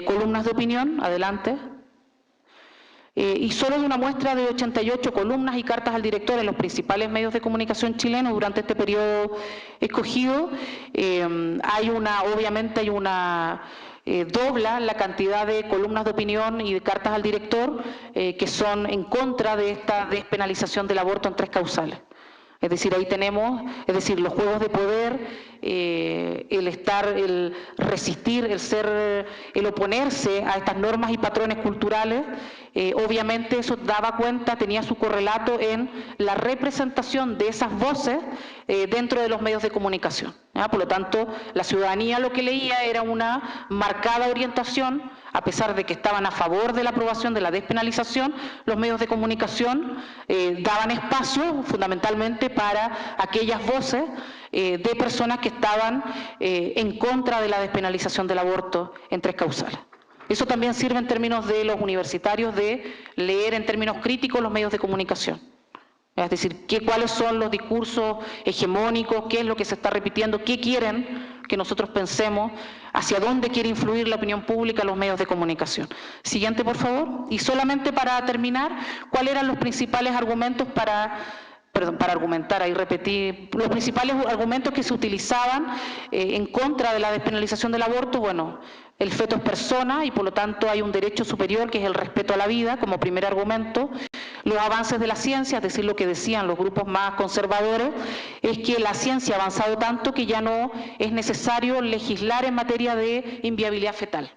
columnas de opinión, adelante. Y solo de una muestra de 88 columnas y cartas al director en los principales medios de comunicación chilenos durante este periodo escogido, obviamente hay una dobla la cantidad de columnas de opinión y de cartas al director que son en contra de esta despenalización del aborto en 3 causales. Es decir, ahí tenemos, los juegos de poder, el resistir, el oponerse a estas normas y patrones culturales, obviamente eso tenía su correlato en la representación de esas voces dentro de los medios de comunicación. Por lo tanto, la ciudadanía lo que leía era una marcada orientación, a pesar de que estaban a favor de la aprobación de la despenalización, los medios de comunicación daban espacio fundamentalmente para aquellas voces de personas que estaban en contra de la despenalización del aborto en 3 causales. Eso también sirve en términos de los universitarios de leer en términos críticos los medios de comunicación. Es decir, cuáles son los discursos hegemónicos, qué es lo que se está repitiendo, qué quieren que nosotros pensemos, hacia dónde quiere influir la opinión pública los medios de comunicación. Siguiente, por favor. Y solamente para terminar, ¿cuáles eran los principales argumentos para argumentar, ahí repetí, los principales argumentos que se utilizaban en contra de la despenalización del aborto? Bueno, el feto es persona y por lo tanto hay un derecho superior que es el respeto a la vida como primer argumento. Los avances de la ciencia, es decir, lo que decían los grupos más conservadores, es que la ciencia ha avanzado tanto que ya no es necesario legislar en materia de inviabilidad fetal.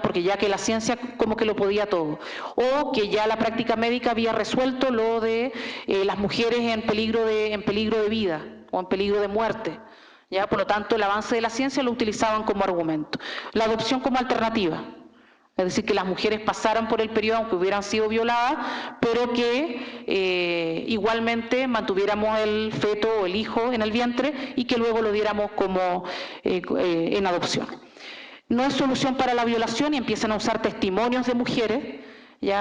Porque ya que la ciencia como que lo podía todo, o que ya la práctica médica había resuelto lo de las mujeres en peligro de vida o en peligro de muerte. Por lo tanto, el avance de la ciencia lo utilizaban como argumento. La adopción como alternativa, es decir, que las mujeres pasaran por el periodo aunque hubieran sido violadas, pero que igualmente mantuviéramos el feto o el hijo en el vientre y que luego lo diéramos como en adopción. No es solución para la violación y empiezan a usar testimonios de mujeres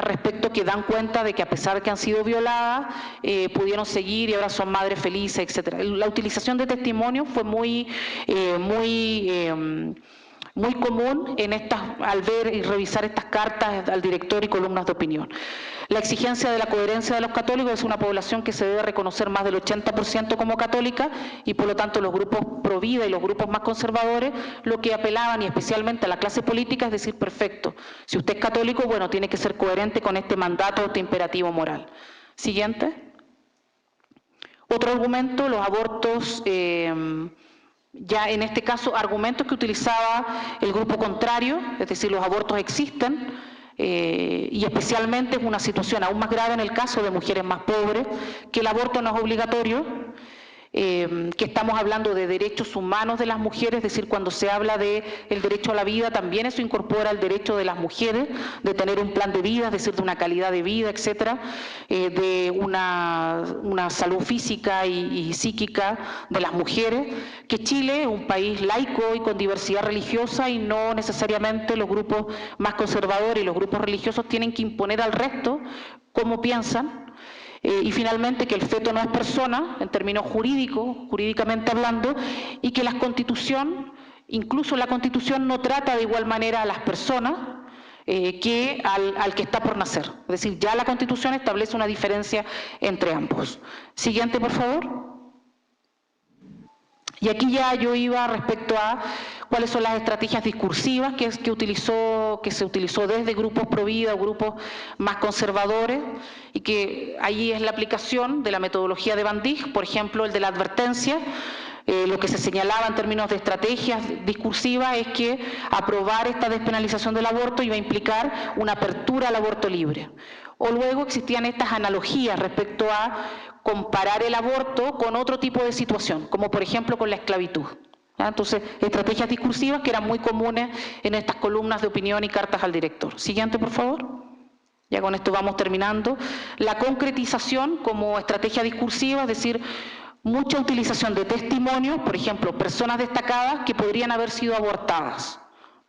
respecto que dan cuenta de que a pesar de que han sido violadas, pudieron seguir y ahora son madres felices, etc. La utilización de testimonios fue muy común al ver y revisar estas cartas al director y columnas de opinión. La exigencia de la coherencia de los católicos es una población que se debe reconocer más del 80% como católica y por lo tanto los grupos pro vida y los grupos más conservadores lo que apelaban y especialmente a la clase política es decir, perfecto, si usted es católico, bueno, tiene que ser coherente con este mandato, este imperativo moral. Siguiente. Otro argumento, los abortos, ya en este caso argumentos que utilizaba el grupo contrario, es decir, los abortos existen, y especialmente es una situación aún más grave en el caso de mujeres más pobres, que el aborto no es obligatorio, que estamos hablando de derechos humanos de las mujeres, es decir, cuando se habla del derecho a la vida, también eso incorpora el derecho de las mujeres de tener un plan de vida, es decir, de una calidad de vida, etcétera, de una salud física y psíquica de las mujeres, que Chile es un país laico y con diversidad religiosa y no necesariamente los grupos más conservadores y los grupos religiosos tienen que imponer al resto cómo piensan. Y finalmente que el feto no es persona, en términos jurídicos, jurídicamente hablando, y que la Constitución, incluso la Constitución no trata de igual manera a las personas que al que está por nacer. Es decir, ya la Constitución establece una diferencia entre ambos. Siguiente, por favor. Y aquí ya yo iba respecto a cuáles son las estrategias discursivas que se utilizó desde grupos pro vida o grupos más conservadores, y que ahí es la aplicación de la metodología de Van Dijk, por ejemplo, el de la advertencia. lo que se señalaba en términos de estrategias discursivas es que aprobar esta despenalización del aborto iba a implicar una apertura al aborto libre. O luego existían estas analogías respecto a comparar el aborto con otro tipo de situación, como por ejemplo con la esclavitud. Entonces, estrategias discursivas que eran muy comunes en estas columnas de opinión y cartas al director. Siguiente, por favor. Ya con esto vamos terminando. La concretización como estrategia discursiva, es decir, mucha utilización de testimonios, por ejemplo, personas destacadas que podrían haber sido abortadas.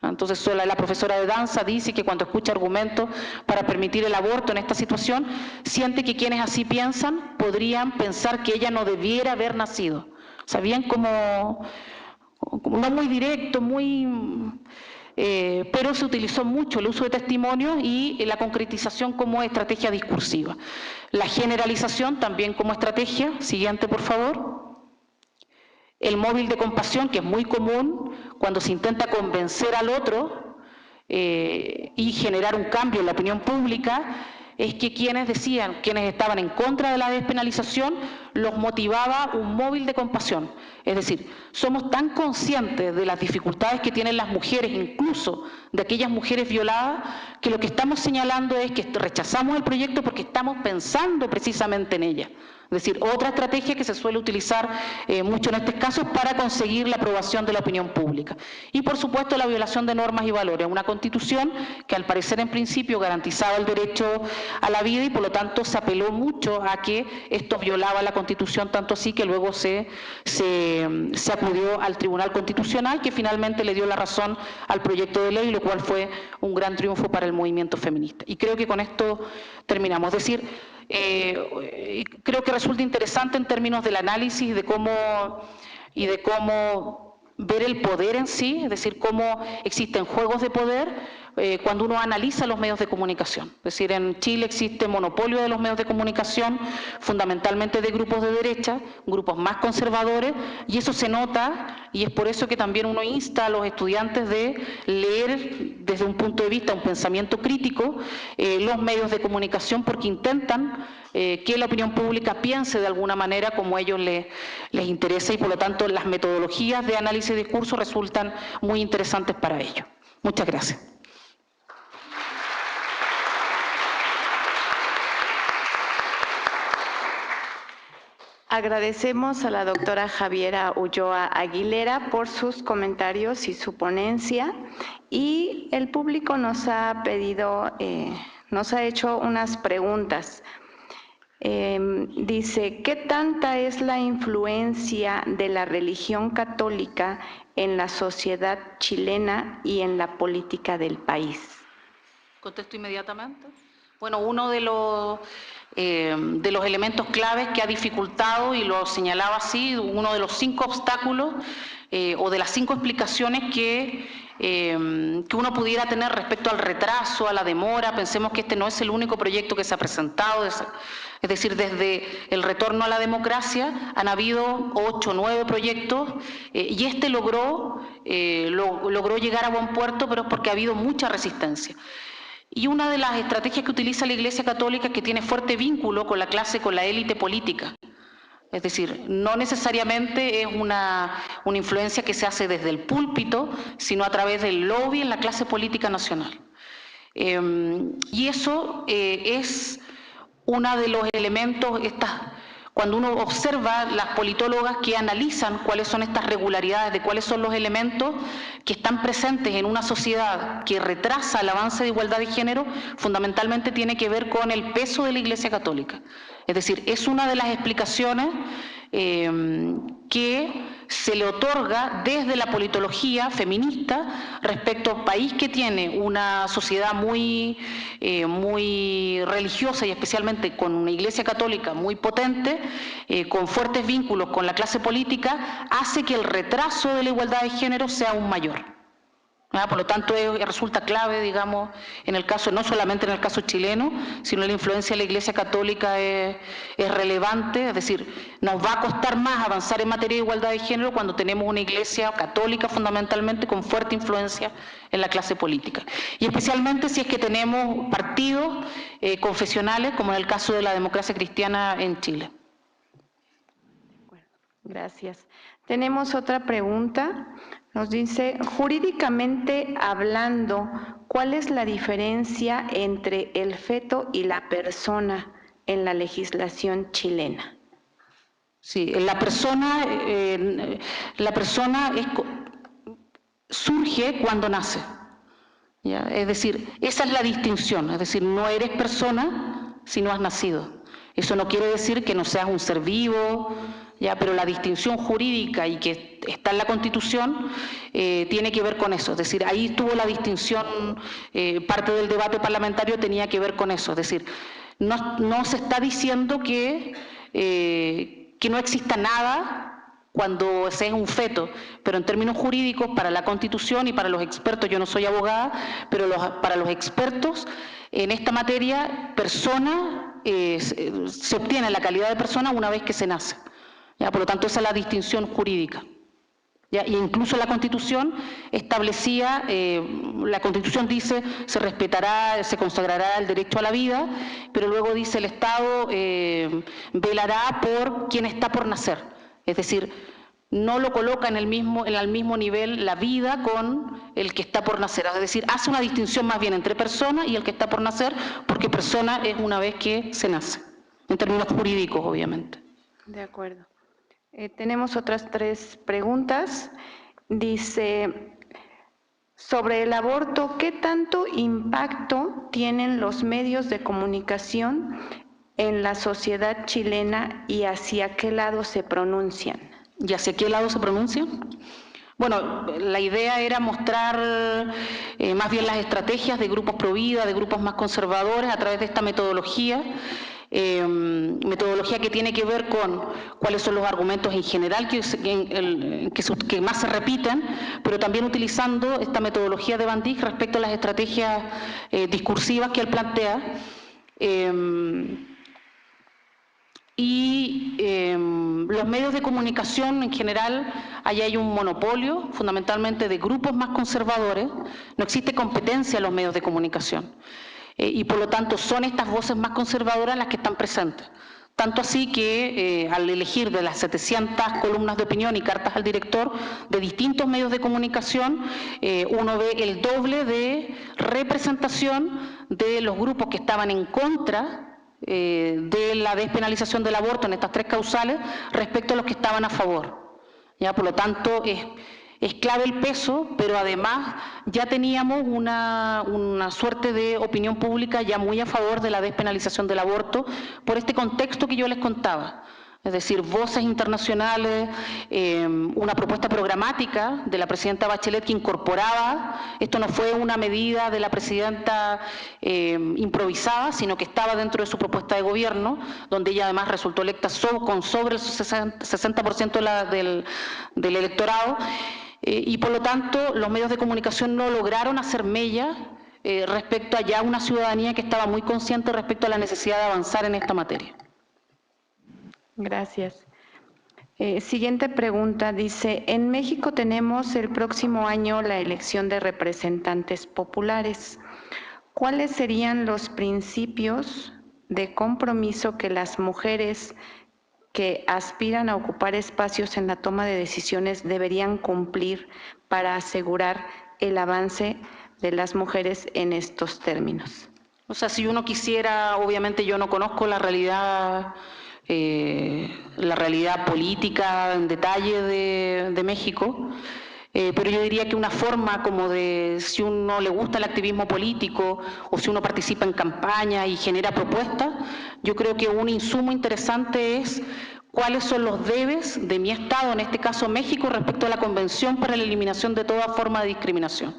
Entonces, la profesora de danza dice que cuando escucha argumentos para permitir el aborto en esta situación, siente que quienes así piensan podrían pensar que ella no debiera haber nacido. O sea, bien como no muy directo, pero se utilizó mucho el uso de testimonios y la concretización como estrategia discursiva. La generalización también como estrategia. Siguiente, por favor. El móvil de compasión, que es muy común cuando se intenta convencer al otro y generar un cambio en la opinión pública, es que quienes estaban en contra de la despenalización, los motivaba un móvil de compasión. Es decir, somos tan conscientes de las dificultades que tienen las mujeres, incluso de aquellas mujeres violadas, que lo que estamos señalando es que rechazamos el proyecto porque estamos pensando precisamente en ella. Es decir, otra estrategia que se suele utilizar mucho en estos casos para conseguir la aprobación de la opinión pública. Y por supuesto la violación de normas y valores, una constitución que al parecer en principio garantizaba el derecho a la vida y por lo tanto se apeló mucho a que esto violaba la constitución, tanto así que luego se acudió al Tribunal Constitucional, que finalmente le dio la razón al proyecto de ley, lo cual fue un gran triunfo para el movimiento feminista. Y creo que con esto terminamos. Es decir, creo que resulta interesante en términos del análisis y de cómo ver el poder en sí, es decir, cómo existen juegos de poder cuando uno analiza los medios de comunicación. Es decir, en Chile existe monopolio de los medios de comunicación, fundamentalmente de grupos de derecha, grupos más conservadores, y eso se nota, y es por eso que también uno insta a los estudiantes de leer desde un punto de vista, un pensamiento crítico, los medios de comunicación, porque intentan que la opinión pública piense de alguna manera como a ellos les interesa, y por lo tanto las metodologías de análisis de discurso resultan muy interesantes para ello. Muchas gracias. Agradecemos a la doctora Javiera Ulloa Aguilera por sus comentarios y su ponencia, y el público nos ha hecho unas preguntas. Dice, ¿qué tanta es la influencia de la religión católica en la sociedad chilena y en la política del país? Contesto inmediatamente. Bueno, uno de los elementos claves que ha dificultado, y lo señalaba así, uno de los 5 obstáculos o de las 5 explicaciones que uno pudiera tener respecto al retraso, a la demora. Pensemos que este no es el único proyecto que se ha presentado, es decir, desde el retorno a la democracia han habido 8 o 9 proyectos y este logró llegar a buen puerto, pero es porque ha habido mucha resistencia. Y una de las estrategias que utiliza la Iglesia Católica es que tiene fuerte vínculo con la clase, con la élite política. Es decir, no necesariamente es una influencia que se hace desde el púlpito, sino a través del lobby en la clase política nacional. Y eso es uno de los elementos, cuando uno observa las politólogas que analizan cuáles son estas regularidades, de cuáles son los elementos que están presentes en una sociedad que retrasa el avance de igualdad de género, fundamentalmente tiene que ver con el peso de la Iglesia Católica. Es decir, es una de las explicaciones que se le otorga desde la politología feminista respecto a un país que tiene una sociedad muy religiosa y especialmente con una Iglesia Católica muy potente, con fuertes vínculos con la clase política, hace que el retraso de la igualdad de género sea aún mayor. Por lo tanto, resulta clave, digamos, en el caso, no solamente en el caso chileno, sino la influencia de la Iglesia Católica es relevante. Es decir, nos va a costar más avanzar en materia de igualdad de género cuando tenemos una Iglesia católica fundamentalmente con fuerte influencia en la clase política. Y especialmente si es que tenemos partidos confesionales, como en el caso de la democracia cristiana en Chile. Gracias. Tenemos otra pregunta. Nos dice, jurídicamente hablando, ¿cuál es la diferencia entre el feto y la persona en la legislación chilena? Sí, la persona surge cuando nace. ¿Ya? Es decir, esa es la distinción, es decir, no eres persona si no has nacido. Eso no quiere decir que no seas un ser vivo, ¿ya? Pero la distinción jurídica y que está en la Constitución tiene que ver con eso. Es decir, ahí estuvo la distinción, parte del debate parlamentario tenía que ver con eso. Es decir, no se está diciendo que no exista nada cuando se es un feto, pero en términos jurídicos, para la Constitución y para los expertos, yo no soy abogada, pero para los expertos, en esta materia, persona se obtiene la calidad de persona una vez que se nace. ¿Ya? Por lo tanto, esa es la distinción jurídica. ¿Ya? Y incluso la Constitución establecía, la Constitución dice, se respetará, se consagrará el derecho a la vida, pero luego dice el Estado velará por quien está por nacer. Es decir, no lo coloca en el mismo nivel la vida con el que está por nacer. Es decir, hace una distinción más bien entre persona y el que está por nacer, porque persona es una vez que se nace, en términos jurídicos, obviamente. De acuerdo. Tenemos otras 3 preguntas. Dice, sobre el aborto, ¿qué tanto impacto tienen los medios de comunicación en la sociedad chilena y hacia qué lado se pronuncian? ¿Y hacia qué lado se pronuncian? Bueno, la idea era mostrar más bien las estrategias de grupos pro vida, de grupos más conservadores a través de esta metodología. Metodología que tiene que ver con cuáles son los argumentos en general que más se repiten, pero también utilizando esta metodología de Van Dijk respecto a las estrategias discursivas que él plantea. Los medios de comunicación en general, ahí hay un monopolio fundamentalmente de grupos más conservadores, no existe competencia en los medios de comunicación. Y por lo tanto son estas voces más conservadoras las que están presentes. Tanto así que al elegir de las 700 columnas de opinión y cartas al director de distintos medios de comunicación, uno ve el doble de representación de los grupos que estaban en contra de la despenalización del aborto en estas 3 causales respecto a los que estaban a favor. ¿Ya? Por lo tanto, es clave el peso, pero además ya teníamos una suerte de opinión pública ya muy a favor de la despenalización del aborto por este contexto que yo les contaba. Es decir, voces internacionales, una propuesta programática de la presidenta Bachelet que incorporaba, esto no fue una medida de la presidenta improvisada, sino que estaba dentro de su propuesta de gobierno, donde ella además resultó electa con sobre el 60% del electorado, y por lo tanto los medios de comunicación no lograron hacer mella respecto a ya una ciudadanía que estaba muy consciente respecto a la necesidad de avanzar en esta materia. Gracias. Siguiente pregunta, dice, en México tenemos el próximo año la elección de representantes populares. ¿Cuáles serían los principios de compromiso que las mujeres que aspiran a ocupar espacios en la toma de decisiones deberían cumplir para asegurar el avance de las mujeres en estos términos? O sea, si uno quisiera, obviamente yo no conozco la realidad política en detalle de México, pero yo diría que una forma como de, si uno le gusta el activismo político o si uno participa en campaña y genera propuestas, yo creo que un insumo interesante es cuáles son los debes de mi Estado, en este caso México, respecto a la Convención para la Eliminación de toda forma de discriminación.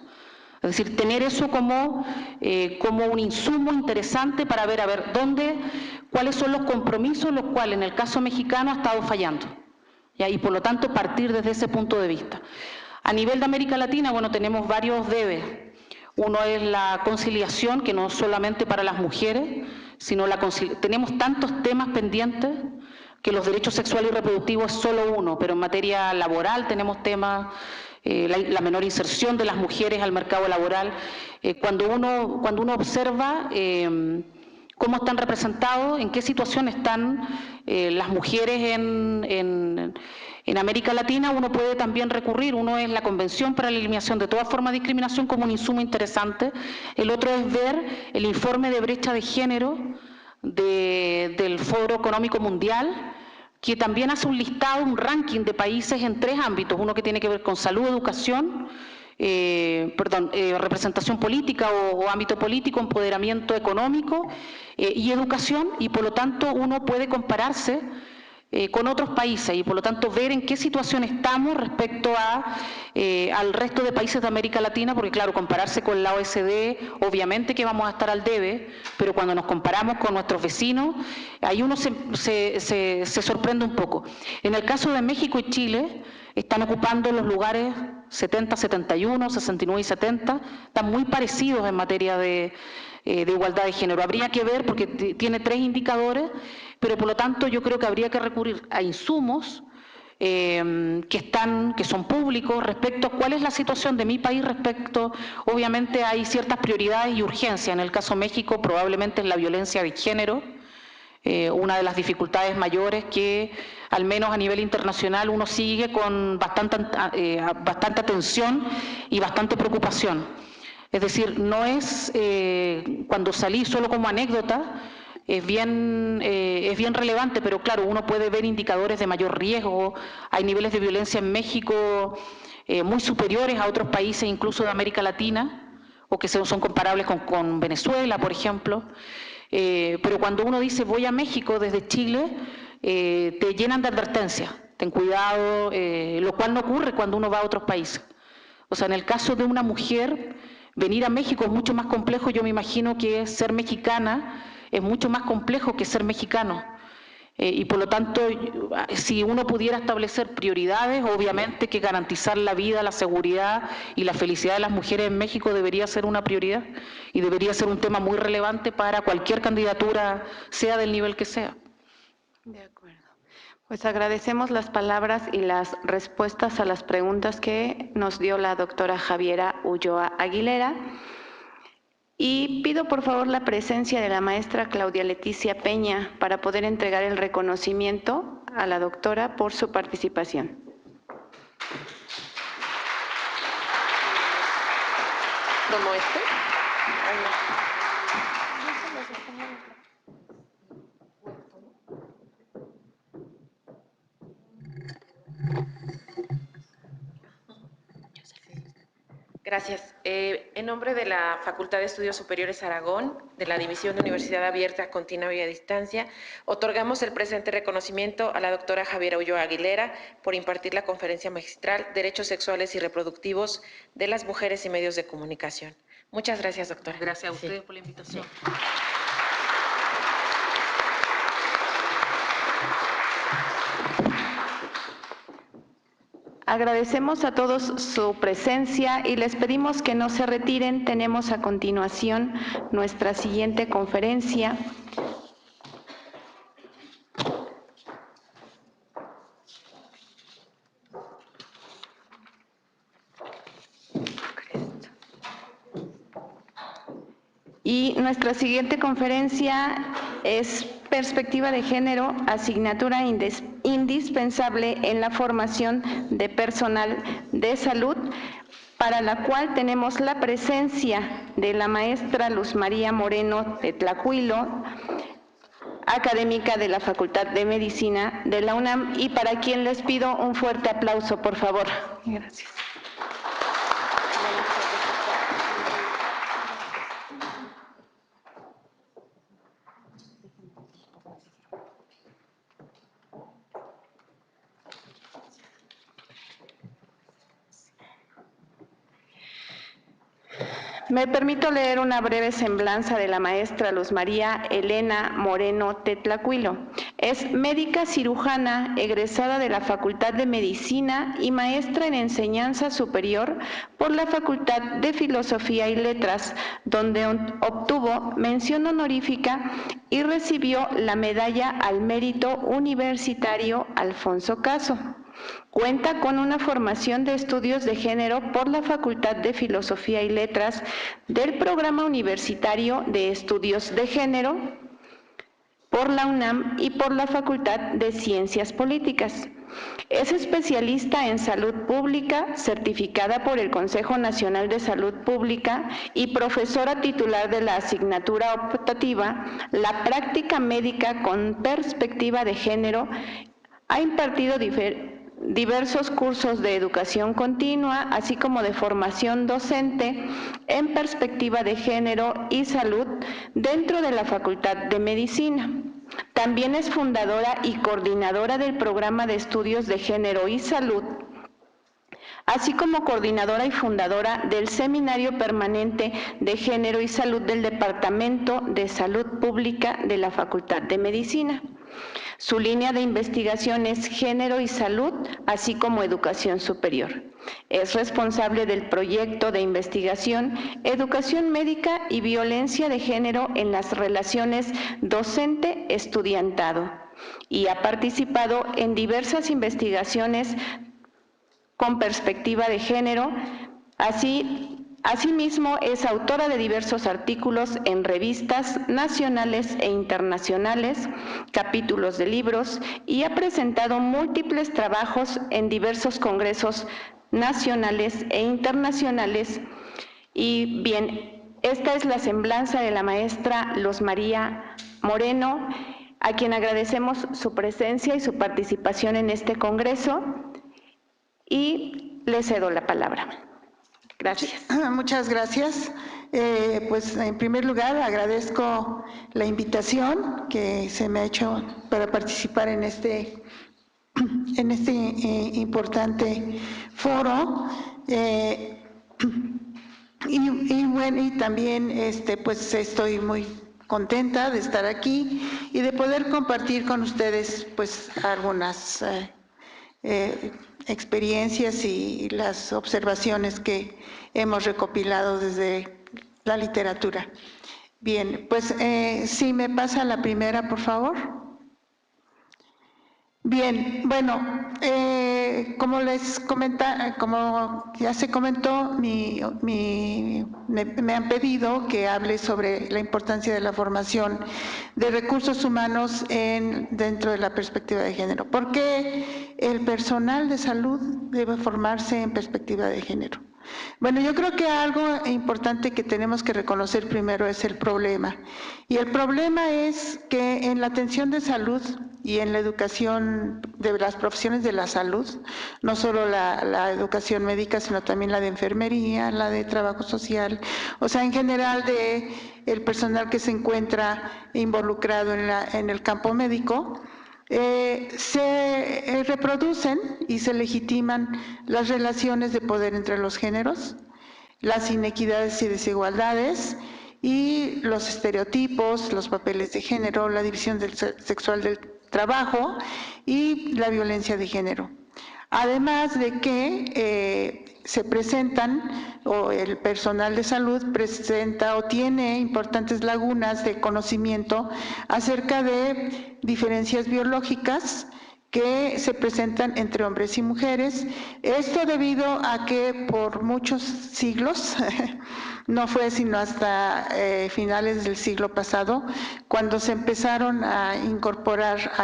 Es decir, tener eso como un insumo interesante para ver, cuáles son los compromisos los cuales en el caso mexicano ha estado fallando. ¿Ya? Y por lo tanto partir desde ese punto de vista. A nivel de América Latina, bueno, tenemos varios debes. Uno es la conciliación, que no solamente para las mujeres, sino tenemos tantos temas pendientes que los derechos sexuales y reproductivos es solo uno, pero en materia laboral tenemos temas, la menor inserción de las mujeres al mercado laboral. Cuando uno observa cómo están representados, en qué situación están las mujeres en América Latina. Uno puede también recurrir, uno es la Convención para la Eliminación de toda forma de discriminación como un insumo interesante, el otro es ver el informe de brecha de género del Foro Económico Mundial, que también hace un listado, un ranking de países en 3 ámbitos, uno que tiene que ver con salud, educación, representación política o ámbito político, empoderamiento económico y educación, y por lo tanto uno puede compararse con otros países y por lo tanto ver en qué situación estamos respecto al resto de países de América Latina, porque claro, compararse con la OECD, obviamente que vamos a estar al debe, pero cuando nos comparamos con nuestros vecinos, ahí uno se sorprende un poco. En el caso de México y Chile, están ocupando los lugares 70, 71, 69 y 70, están muy parecidos en materia de igualdad de género. Habría que ver, porque tiene 3 indicadores, pero por lo tanto yo creo que habría que recurrir a insumos que son públicos respecto a cuál es la situación de mi país respecto, obviamente hay ciertas prioridades y urgencias. En el caso de México probablemente es la violencia de género, una de las dificultades mayores que al menos a nivel internacional uno sigue con bastante atención y bastante preocupación. Es decir, no es cuando salí solo como anécdota, es bien relevante, pero claro, uno puede ver indicadores de mayor riesgo, hay niveles de violencia en México muy superiores a otros países, incluso de América Latina, o que son comparables con Venezuela, por ejemplo. Pero cuando uno dice voy a México desde Chile, te llenan de advertencias, ten cuidado, lo cual no ocurre cuando uno va a otros países. O sea, en el caso de una mujer, venir a México es mucho más complejo, yo me imagino que ser mexicana es mucho más complejo que ser mexicano. Y por lo tanto, si uno pudiera establecer prioridades, obviamente que garantizar la vida, la seguridad y la felicidad de las mujeres en México debería ser una prioridad y debería ser un tema muy relevante para cualquier candidatura, sea del nivel que sea. De acuerdo. Pues agradecemos las palabras y las respuestas a las preguntas que nos dio la doctora Javiera Ulloa Aguilera. Y pido por favor la presencia de la maestra Claudia Leticia Peña para poder entregar el reconocimiento a la doctora por su participación. ¿Como este? Gracias. En nombre de la Facultad de Estudios Superiores Aragón, de la División de Universidad Abierta, Continua y a Distancia, otorgamos el presente reconocimiento a la doctora Javiera Ulloa Aguilera por impartir la conferencia magistral Derechos Sexuales y Reproductivos de las Mujeres y Medios de Comunicación. Muchas gracias, doctora. Gracias a ustedes por la invitación. Sí. Agradecemos a todos su presencia y les pedimos que no se retiren. Tenemos a continuación nuestra siguiente conferencia. Y nuestra siguiente conferencia es Perspectiva de Género, asignatura indispensable en la formación de personal de salud, para la cual tenemos la presencia de la maestra Luz María Moreno Tetlacuilo, académica de la Facultad de Medicina de la UNAM, y para quien les pido un fuerte aplauso, por favor. Gracias. Me permito leer una breve semblanza de la maestra Luz María Elena Moreno Tetlacuilo. Es médica cirujana egresada de la Facultad de Medicina y maestra en enseñanza superior por la Facultad de Filosofía y Letras, donde obtuvo mención honorífica y recibió la medalla al mérito universitario Alfonso Caso. Cuenta con una formación de estudios de género por la Facultad de Filosofía y Letras del Programa Universitario de Estudios de Género por la UNAM y por la Facultad de Ciencias Políticas. Es especialista en salud pública, certificada por el Consejo Nacional de Salud Pública y profesora titular de la asignatura optativa La Práctica Médica con Perspectiva de Género. Ha impartido diversos cursos de educación continua, así como de formación docente en perspectiva de género y salud dentro de la Facultad de Medicina. También es fundadora y coordinadora del Programa de Estudios de Género y Salud, así como coordinadora y fundadora del Seminario Permanente de Género y Salud del Departamento de Salud Pública de la Facultad de Medicina. Su línea de investigación es Género y Salud, así como Educación Superior. Es responsable del proyecto de investigación Educación Médica y Violencia de Género en las Relaciones Docente-Estudiantado y ha participado en diversas investigaciones con perspectiva de género. Asimismo, es autora de diversos artículos en revistas nacionales e internacionales, capítulos de libros y ha presentado múltiples trabajos en diversos congresos nacionales e internacionales. Y bien, esta es la semblanza de la maestra Luz María Moreno, a quien agradecemos su presencia y su participación en este congreso, y le cedo la palabra. Gracias. Muchas gracias. Pues en primer lugar agradezco la invitación que se me ha hecho para participar en este importante foro. Y también pues estoy muy contenta de estar aquí y de poder compartir con ustedes pues algunas experiencias y las observaciones que hemos recopilado desde la literatura. Bien, pues si me pasa la primera, por favor. Bien, bueno, como ya se comentó, me han pedido que hable sobre la importancia de la formación de recursos humanos dentro de la perspectiva de género. ¿Por qué el personal de salud debe formarse en perspectiva de género? Bueno, yo creo que algo importante que tenemos que reconocer primero es el problema. Y el problema es que en la atención de salud y en la educación de las profesiones de la salud, no solo la educación médica, sino también la de enfermería, la de trabajo social, o sea, en general el personal que se encuentra involucrado en el campo médico, se reproducen y se legitiman las relaciones de poder entre los géneros, las inequidades y desigualdades y los estereotipos, los papeles de género, la división sexual del trabajo y la violencia de género. Además de que se presentan, o el personal de salud presenta o tiene importantes lagunas de conocimiento acerca de diferencias biológicas que se presentan entre hombres y mujeres. Esto debido a que por muchos siglos, no fue sino hasta finales del siglo pasado, cuando se empezaron a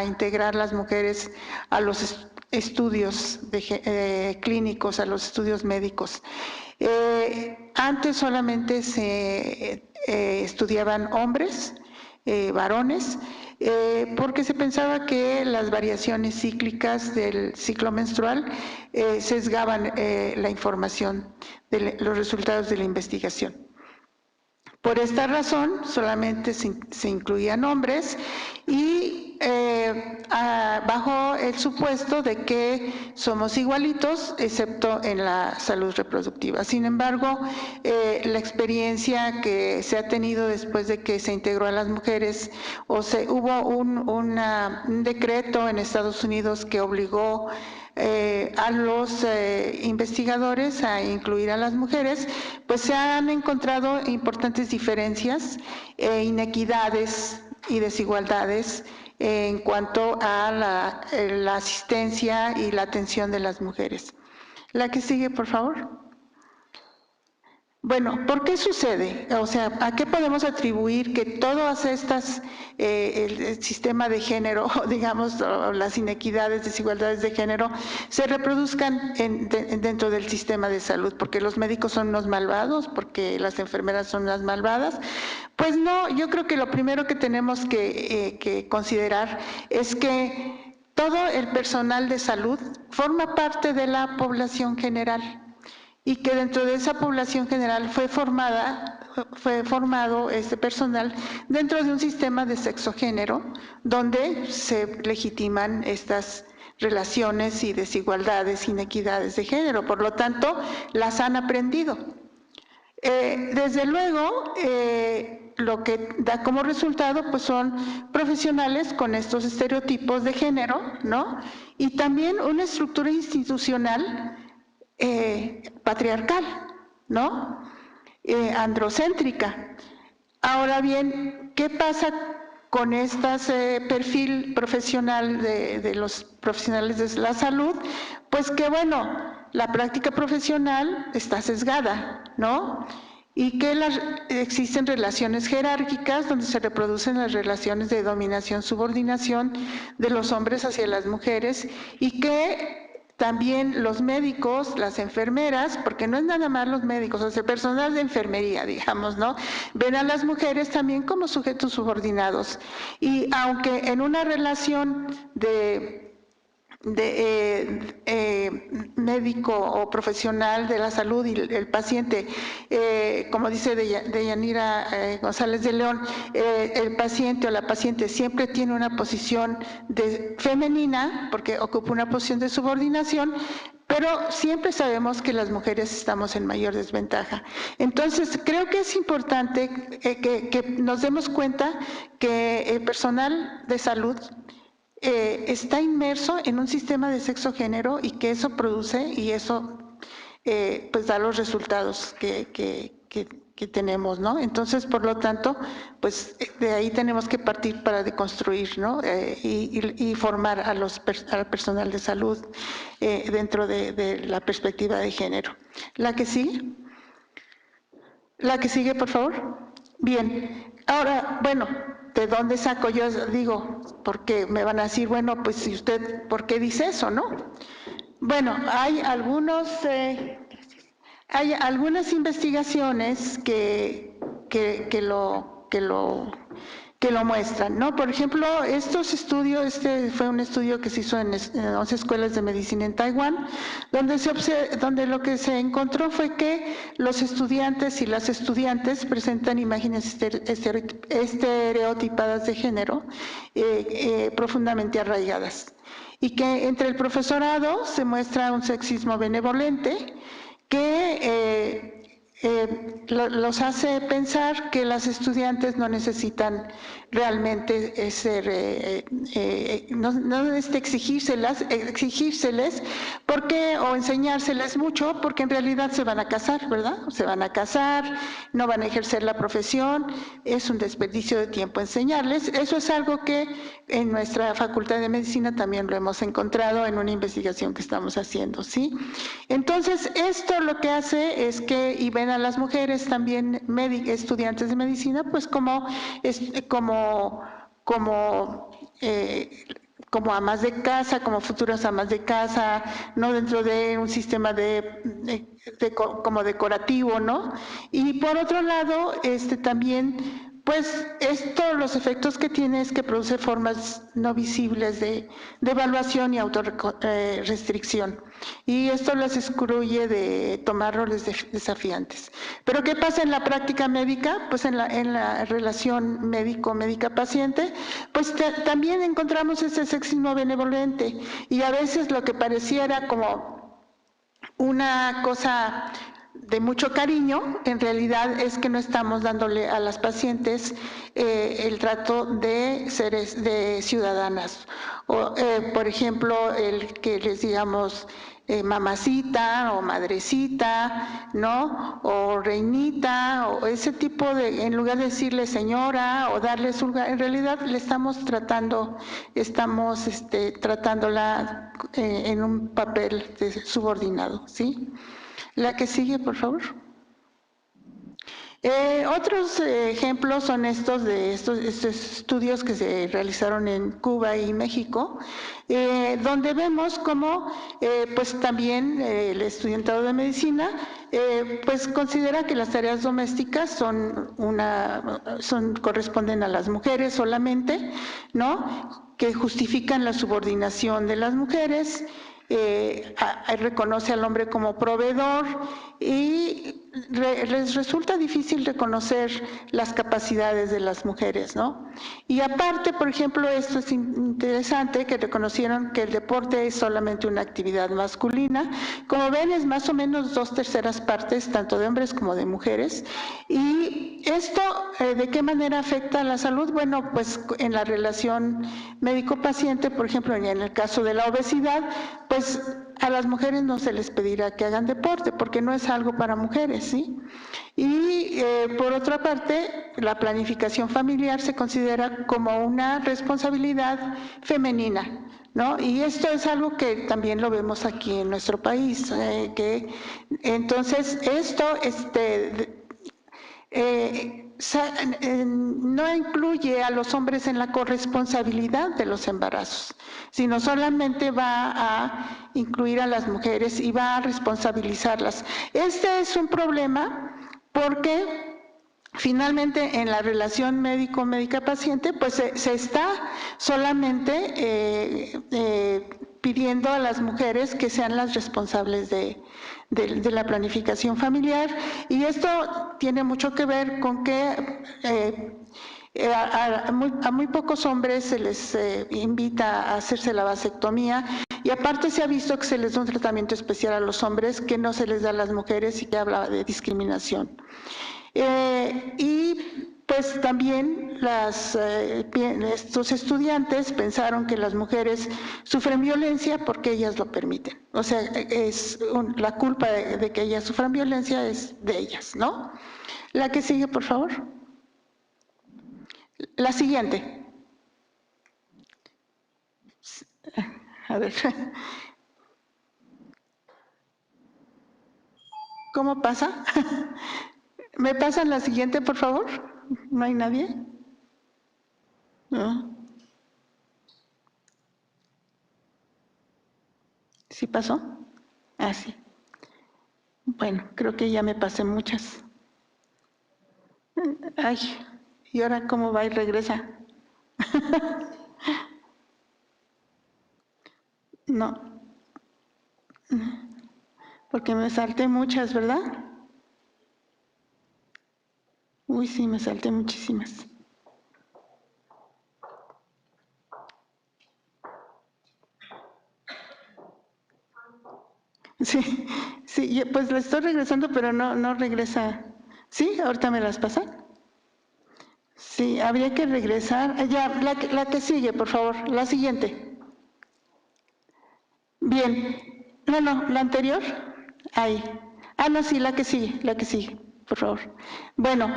integrar las mujeres a los estudios clínicos, a los estudios médicos. Antes solamente se estudiaban hombres, varones, porque se pensaba que las variaciones cíclicas del ciclo menstrual sesgaban la información de los resultados de la investigación. Por esta razón, solamente se incluían hombres y bajo el supuesto de que somos igualitos, excepto en la salud reproductiva. Sin embargo, la experiencia que se ha tenido después de que se integró a las mujeres, hubo un decreto en Estados Unidos que obligó a los investigadores a incluir a las mujeres, pues se han encontrado importantes diferencias, inequidades y desigualdades en cuanto a la asistencia y la atención de las mujeres. La que sigue, por favor. Bueno, ¿por qué sucede? O sea, ¿a qué podemos atribuir que todas estas, el sistema de género, digamos, o las inequidades, desigualdades de género, se reproduzcan dentro del sistema de salud? ¿Porque los médicos son unos malvados? ¿Porque las enfermeras son unas malvadas? Pues no, yo creo que lo primero que tenemos que considerar es que todo el personal de salud forma parte de la población general, y que dentro de esa población general fue formado este personal dentro de un sistema de sexo-género donde se legitiman estas relaciones y desigualdades, inequidades de género. Por lo tanto, las han aprendido. Desde luego, lo que da como resultado pues son profesionales con estos estereotipos de género, ¿no? Y también una estructura institucional patriarcal, ¿no? Androcéntrica. Ahora bien, ¿qué pasa con este perfil profesional de los profesionales de la salud? Pues que bueno, la práctica profesional está sesgada, ¿no? Y que existen relaciones jerárquicas donde se reproducen las relaciones de dominación-subordinación de los hombres hacia las mujeres, y que también los médicos, las enfermeras, porque no es nada más los médicos, o sea, el personal de enfermería, digamos, ¿no? Ven a las mujeres también como sujetos subordinados. Y aunque en una relación de médico o profesional de la salud y el paciente, como dice Deyanira González de León, el paciente o la paciente siempre tiene una posición femenina porque ocupa una posición de subordinación, pero siempre sabemos que las mujeres estamos en mayor desventaja. Entonces, creo que es importante que nos demos cuenta que el personal de salud está inmerso en un sistema de sexo-género, y que eso produce y eso pues da los resultados que tenemos, ¿no? Entonces, por lo tanto, pues de ahí tenemos que partir para deconstruir, ¿no? Y formar al personal de salud dentro de la perspectiva de género. ¿La que sigue? La que sigue, por favor. Bien, ahora, bueno, ¿de dónde saco yo? Digo, porque me van a decir, bueno, pues si usted, ¿por qué dice eso, no? Bueno, hay algunas investigaciones que lo muestran, ¿no? Por ejemplo, estos estudios, este fue un estudio que se hizo en 11 escuelas de medicina en Taiwán, donde lo que se encontró fue que los estudiantes y las estudiantes presentan imágenes estereotipadas de género profundamente arraigadas, y que entre el profesorado se muestra un sexismo benevolente que los hace pensar que las estudiantes no necesitan realmente no exigírseles porque, o enseñárseles mucho, porque en realidad se van a casar, ¿verdad? Se van a casar, no van a ejercer la profesión, es un desperdicio de tiempo enseñarles. Eso es algo que en nuestra Facultad de Medicina también lo hemos encontrado en una investigación que estamos haciendo, ¿sí? Entonces, esto lo que hace es que, y ven a las mujeres también estudiantes de medicina, pues como amas de casa, como futuras amas de casa, no dentro de un sistema como decorativo, ¿no? Y por otro lado, también, pues los efectos que tiene es que produce formas no visibles de evaluación y autorrestricción. Y esto las excluye de tomar roles desafiantes. Pero ¿qué pasa en la práctica médica? Pues en la relación médico-médica-paciente, pues también encontramos ese sexismo benevolente, y a veces lo que pareciera como una cosa de mucho cariño, en realidad es que no estamos dándole a las pacientes el trato de seres, de ciudadanas. O, por ejemplo, el que les digamos mamacita o madrecita, ¿no? O reinita, o ese tipo de, en lugar de decirle señora o darles un, en realidad le estamos tratándola en un papel subordinado, ¿sí? La que sigue, por favor. Otros ejemplos son estos estudios que se realizaron en Cuba y México, donde vemos cómo pues también el estudiantado de medicina pues considera que las tareas domésticas corresponden a las mujeres solamente, ¿no? Que justifican la subordinación de las mujeres. Reconoce al hombre como proveedor y les resulta difícil reconocer las capacidades de las mujeres, ¿no? Y aparte, por ejemplo, esto es interesante, que reconocieron que el deporte es solamente una actividad masculina. Como ven, es más o menos 2/3 partes, tanto de hombres como de mujeres. Y esto, ¿de qué manera afecta a la salud? Bueno, pues en la relación médico-paciente, por ejemplo, en el caso de la obesidad, pues a las mujeres no se les pedirá que hagan deporte porque no es algo para mujeres, ¿sí? Y por otra parte, la planificación familiar se considera como una responsabilidad femenina, ¿no? Y esto es algo que también lo vemos aquí en nuestro país, que entonces esto no incluye a los hombres en la corresponsabilidad de los embarazos, sino solamente va a incluir a las mujeres y va a responsabilizarlas. Este es un problema porque finalmente en la relación médico-médica-paciente pues se está solamente pidiendo a las mujeres que sean las responsables de la planificación familiar, y esto tiene mucho que ver con que a muy pocos hombres se les invita a hacerse la vasectomía, y aparte se ha visto que se les da un tratamiento especial a los hombres que no se les da a las mujeres y que habla de discriminación. Y pues también estos estudiantes pensaron que las mujeres sufren violencia porque ellas lo permiten. O sea, la culpa de que ellas sufran violencia es de ellas, ¿no? La que sigue, por favor. La siguiente. A ver. ¿Cómo pasa? ¿Me pasan la siguiente, por favor? ¿No hay nadie? No. ¿Sí pasó? Ah, sí. Bueno, creo que ya me pasé muchas. Ay, ¿y ahora cómo va y regresa? No. Porque me salté muchas, ¿verdad? Uy, sí, me salté muchísimas. Sí, sí, pues le estoy regresando, pero no regresa. ¿Sí? ¿Ahorita me las pasan? Sí, habría que regresar. Ya, la que sigue, por favor, la siguiente. Bien. No, la anterior. Ahí. Ah, no, sí, la que sigue, por favor. Bueno,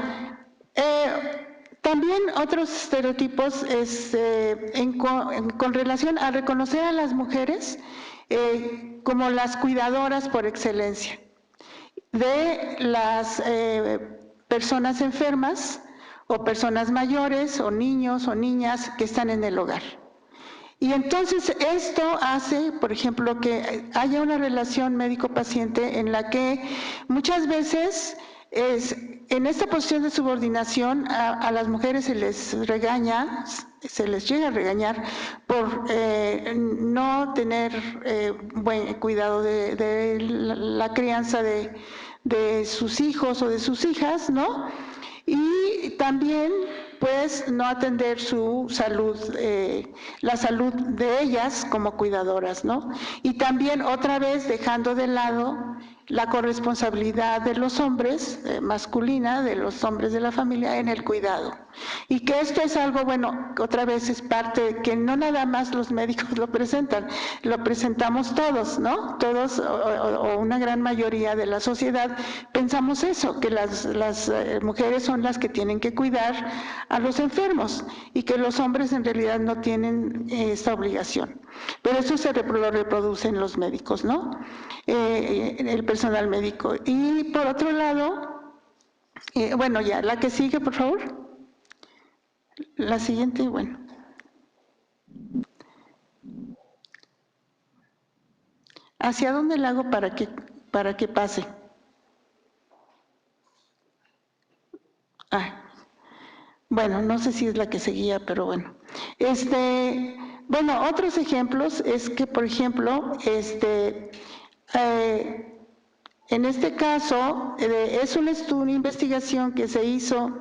también otros estereotipos con relación a reconocer a las mujeres como las cuidadoras por excelencia de las personas enfermas o personas mayores o niños o niñas que están en el hogar. Y entonces esto hace, por ejemplo, que haya una relación médico-paciente en la que muchas veces en esta posición de subordinación a las mujeres se les regaña, se les llega a regañar por no tener buen cuidado de la crianza de sus hijos o de sus hijas, ¿no? Y también pues no atender su salud, la salud de ellas como cuidadoras, ¿no? Y también otra vez dejando de lado la corresponsabilidad de los hombres, masculina, de los hombres de la familia en el cuidado. Y que esto es algo, bueno, otra vez es parte, que no nada más los médicos lo presentan, lo presentamos todos, ¿no? Todos o una gran mayoría de la sociedad pensamos eso, que las mujeres son las que tienen que cuidar a los enfermos y que los hombres en realidad no tienen esta obligación. Pero eso lo reproducen los médicos, ¿no? El personal médico. Y por otro lado, Bueno, ya, la que sigue, por favor. La siguiente, bueno. ¿Hacia dónde la hago para que pase? Bueno, no sé si es la que seguía, pero bueno. Bueno, otros ejemplos es que, por ejemplo, en este caso, es una investigación que se hizo.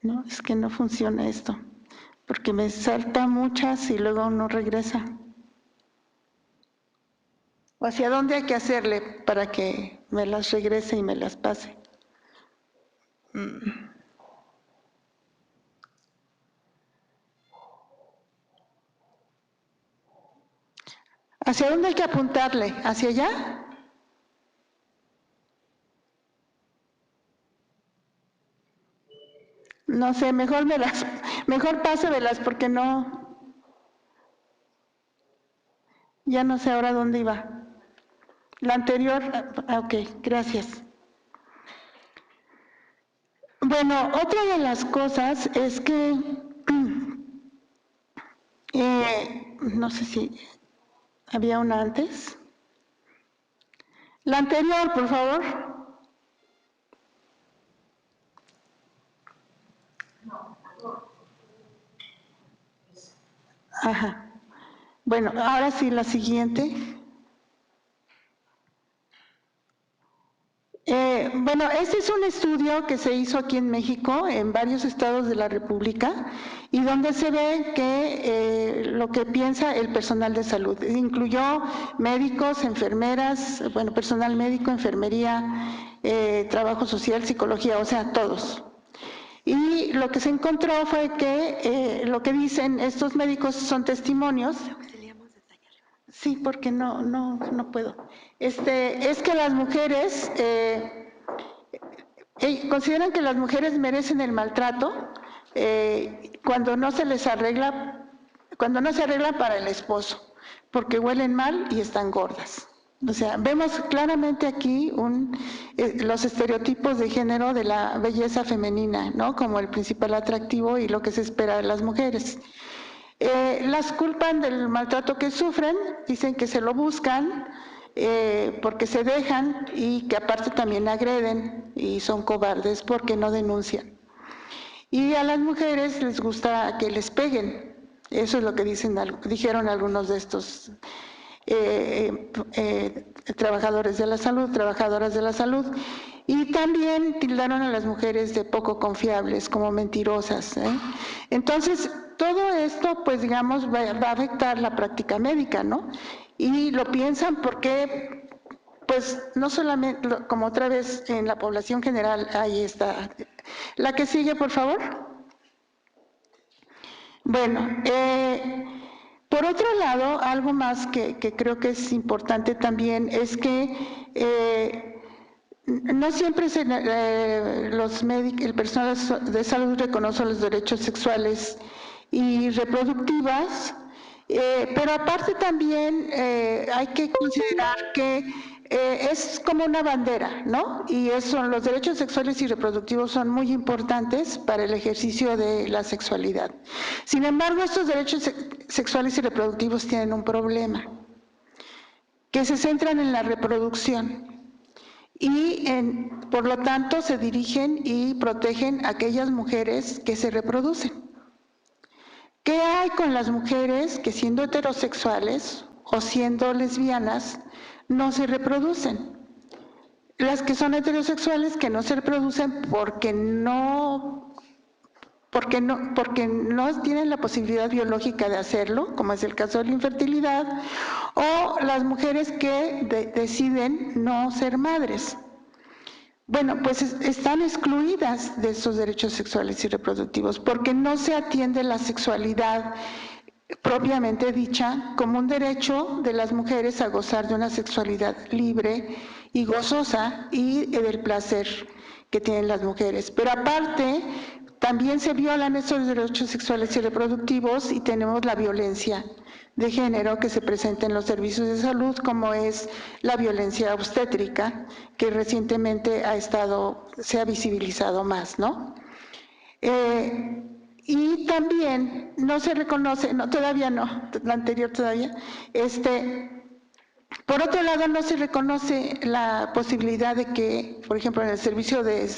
No, es que no funciona esto, porque me salta muchas y luego no regresa. ¿O hacia dónde hay que hacerle para que me las regrese y me las pase? ¿Hacia dónde hay que apuntarle? ¿Hacia allá? No sé, mejor pásemelas porque no, ya no sé ahora dónde iba. La anterior, ok, gracias. Bueno, otra de las cosas es que, no sé si había una antes. La anterior, por favor. Ajá. Bueno, ahora sí, la siguiente. Bueno, este es un estudio que se hizo aquí en México, en varios estados de la República, y donde se ve que lo que piensa el personal de salud. Incluyó médicos, enfermeras, bueno, personal médico, enfermería, trabajo social, psicología, o sea, todos. Y lo que se encontró fue que lo que dicen estos médicos son testimonios. Sí, porque no puedo. Es que las mujeres consideran que las mujeres merecen el maltrato cuando no se les arregla, para el esposo, porque huelen mal y están gordas. O sea, vemos claramente aquí los estereotipos de género de la belleza femenina, ¿no? Como el principal atractivo y lo que se espera de las mujeres. Las culpan del maltrato que sufren, dicen que se lo buscan porque se dejan y que aparte también agreden y son cobardes porque no denuncian. Y a las mujeres les gusta que les peguen, eso es lo que dijeron algunos de estos trabajadores de la salud, trabajadoras de la salud, y también tildaron a las mujeres de poco confiables, como mentirosas. Entonces, todo esto, pues digamos, va a afectar la práctica médica, ¿no? Y lo piensan porque, pues, no solamente, como otra vez en la población general, ahí está. La que sigue, por favor. Bueno, por otro lado, algo más que creo que es importante también es que no siempre el personal de salud reconoce los derechos sexuales y reproductivos, pero aparte también hay que considerar que es como una bandera, ¿no? Y los derechos sexuales y reproductivos son muy importantes para el ejercicio de la sexualidad. Sin embargo, estos derechos sexuales y reproductivos tienen un problema, que se centran en la reproducción y por lo tanto se dirigen y protegen a aquellas mujeres que se reproducen. ¿Qué hay con las mujeres que siendo heterosexuales o siendo lesbianas no se reproducen? Las que son heterosexuales que no se reproducen porque no tienen la posibilidad biológica de hacerlo, como es el caso de la infertilidad, o las mujeres que deciden no ser madres. Bueno, pues están excluidas de esos derechos sexuales y reproductivos porque no se atiende la sexualidad propiamente dicha como un derecho de las mujeres a gozar de una sexualidad libre y gozosa y del placer que tienen las mujeres. Pero aparte, también se violan estos derechos sexuales y reproductivos y tenemos la violencia de género que se presenta en los servicios de salud, como es la violencia obstétrica, que recientemente se ha visibilizado más, ¿no? Y también no se reconoce, no, todavía no, la anterior todavía, por otro lado, no se reconoce la posibilidad de que, por ejemplo, en el servicio de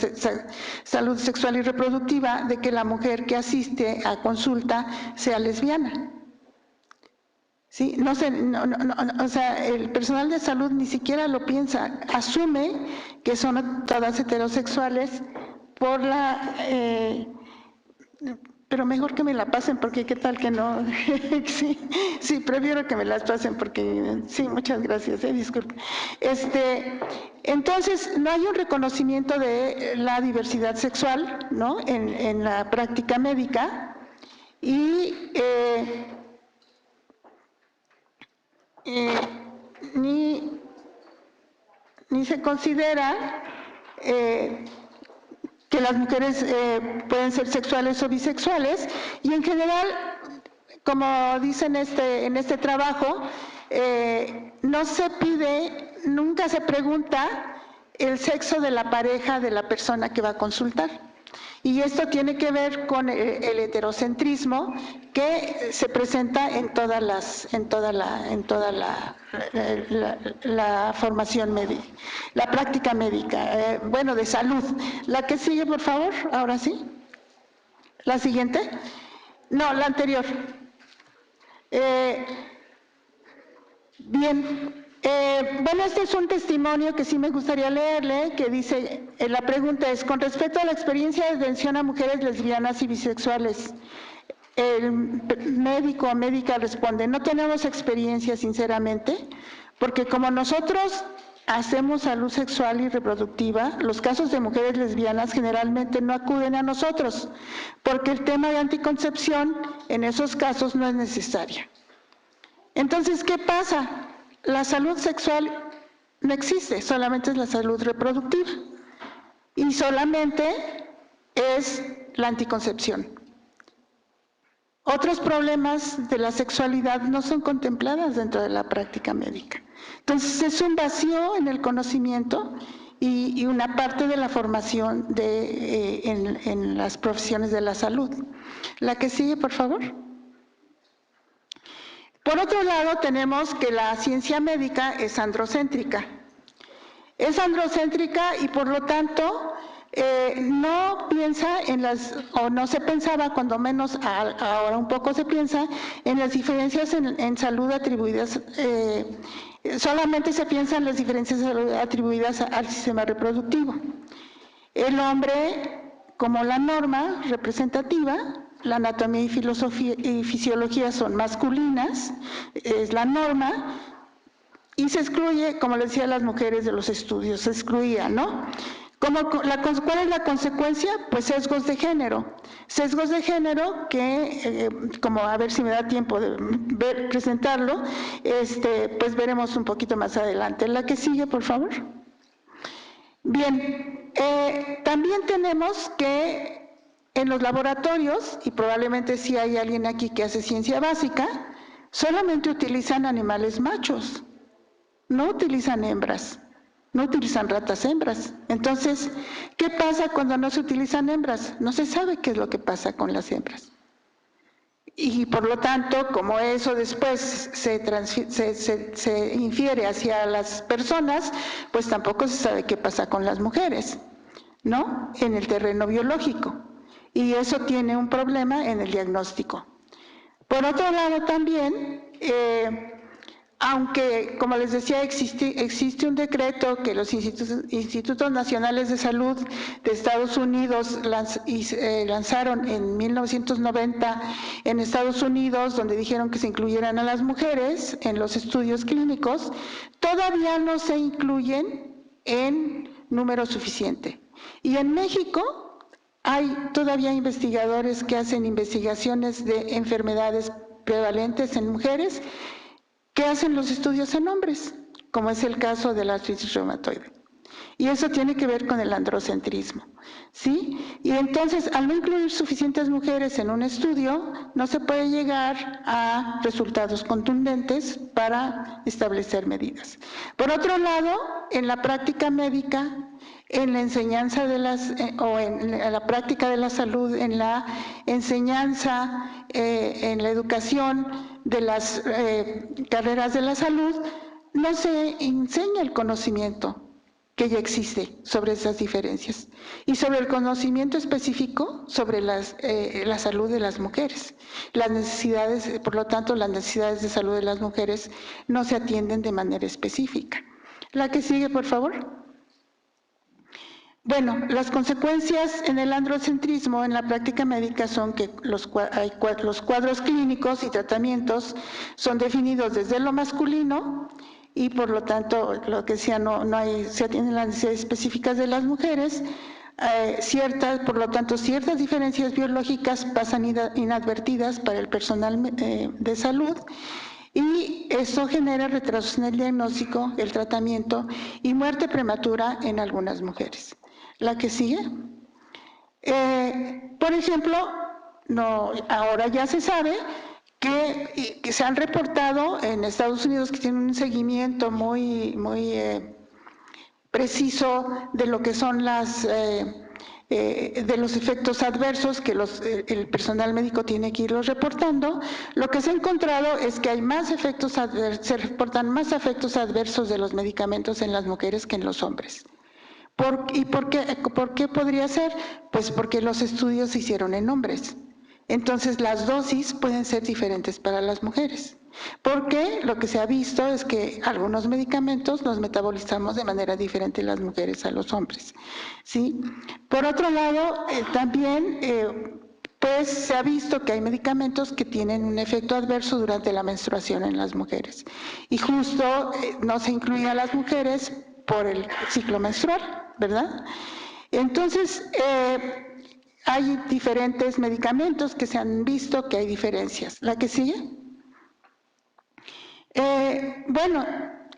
salud sexual y reproductiva, de que la mujer que asiste a consulta sea lesbiana. Sí, o sea, el personal de salud ni siquiera lo piensa, asume que son todas heterosexuales por pero mejor que me la pasen, porque qué tal que no. sí, prefiero que me las pasen, porque sí, muchas gracias, disculpe. Entonces, no hay un reconocimiento de la diversidad sexual, ¿no?, en la práctica médica, y ni se considera que las mujeres pueden ser sexuales o bisexuales, y en general, como dicen en este trabajo, no se pide, nunca se pregunta el sexo de la pareja de la persona que va a consultar. Y esto tiene que ver con el heterocentrismo que se presenta en toda la formación médica, la práctica médica, bueno, de salud. La que sigue, por favor, ahora sí. ¿La siguiente? No, la anterior. Bien. Bueno, este es un testimonio que sí me gustaría leerle, que dice, la pregunta es, con respecto a la experiencia de atención a mujeres lesbianas y bisexuales, el médico o médica responde, no tenemos experiencia, sinceramente, porque como nosotros hacemos salud sexual y reproductiva, los casos de mujeres lesbianas generalmente no acuden a nosotros, porque el tema de anticoncepción en esos casos no es necesaria. Entonces, ¿qué pasa? La salud sexual no existe, solamente es la salud reproductiva y solamente es la anticoncepción. Otros problemas de la sexualidad no son contemplados dentro de la práctica médica. Entonces es un vacío en el conocimiento y una parte de la formación en las profesiones de la salud. La que sigue, por favor. Por otro lado, tenemos que la ciencia médica es androcéntrica. Es androcéntrica y por lo tanto no piensa o no se pensaba, cuando menos ahora un poco se piensa, en las diferencias en salud atribuidas, solamente se piensa en las diferencias atribuidas al sistema reproductivo. El hombre, como la norma representativa, la anatomía y fisiología son masculinas, es la norma, y se excluye, como les decía, a las mujeres de los estudios, se excluía, ¿no? ¿Cuál es la consecuencia? Pues sesgos de género. Sesgos de género que, como a ver si me da tiempo de presentarlo, pues veremos un poquito más adelante. La que sigue, por favor. Bien, también tenemos que en los laboratorios, y probablemente si hay alguien aquí que hace ciencia básica, solamente utilizan animales machos, no utilizan hembras, no utilizan ratas hembras. Entonces, ¿qué pasa cuando no se utilizan hembras? No se sabe qué es lo que pasa con las hembras. Y por lo tanto, como eso después se infiere hacia las personas, pues tampoco se sabe qué pasa con las mujeres, ¿no?, en el terreno biológico. Y eso tiene un problema en el diagnóstico. Por otro lado también, aunque, como les decía, existe un decreto que los Institutos Nacionales de Salud de Estados Unidos lanzaron en 1990 en Estados Unidos, donde dijeron que se incluyeran a las mujeres en los estudios clínicos, todavía no se incluyen en número suficiente. Y en México hay todavía investigadores que hacen investigaciones de enfermedades prevalentes en mujeres que hacen los estudios en hombres, como es el caso de la artritis reumatoide. Y eso tiene que ver con el androcentrismo, ¿sí? Y entonces, al no incluir suficientes mujeres en un estudio, no se puede llegar a resultados contundentes para establecer medidas. Por otro lado, en la práctica médica, en la enseñanza de en la práctica de la salud, en la enseñanza, en la educación de las carreras de la salud, no se enseña el conocimiento que ya existe sobre esas diferencias y sobre el conocimiento específico sobre la salud de las mujeres. Las necesidades, por lo tanto, las necesidades de salud de las mujeres no se atienden de manera específica. La que sigue, por favor. Bueno, las consecuencias en el androcentrismo en la práctica médica son que los cuadros clínicos y tratamientos son definidos desde lo masculino y por lo tanto, lo que decía, se atienden las necesidades específicas de las mujeres, por lo tanto, ciertas diferencias biológicas pasan inadvertidas para el personal de salud y eso genera retrasos en el diagnóstico, el tratamiento y muerte prematura en algunas mujeres. La que sigue. Por ejemplo, ahora ya se sabe que se han reportado en Estados Unidos que tienen un seguimiento muy preciso de lo que son de los efectos adversos que el personal médico tiene que irlos reportando. Lo que se ha encontrado es que hay se reportan más efectos adversos de los medicamentos en las mujeres que en los hombres. ¿Por qué podría ser? Pues porque los estudios se hicieron en hombres. Entonces las dosis pueden ser diferentes para las mujeres. Porque lo que se ha visto es que algunos medicamentos los metabolizamos de manera diferente las mujeres a los hombres, ¿sí? Por otro lado, también pues se ha visto que hay medicamentos que tienen un efecto adverso durante la menstruación en las mujeres. Y justo no se incluye a las mujeres por el ciclo menstrual, ¿verdad? Entonces, hay diferentes medicamentos que se han visto que hay diferencias. ¿La que sigue? Bueno,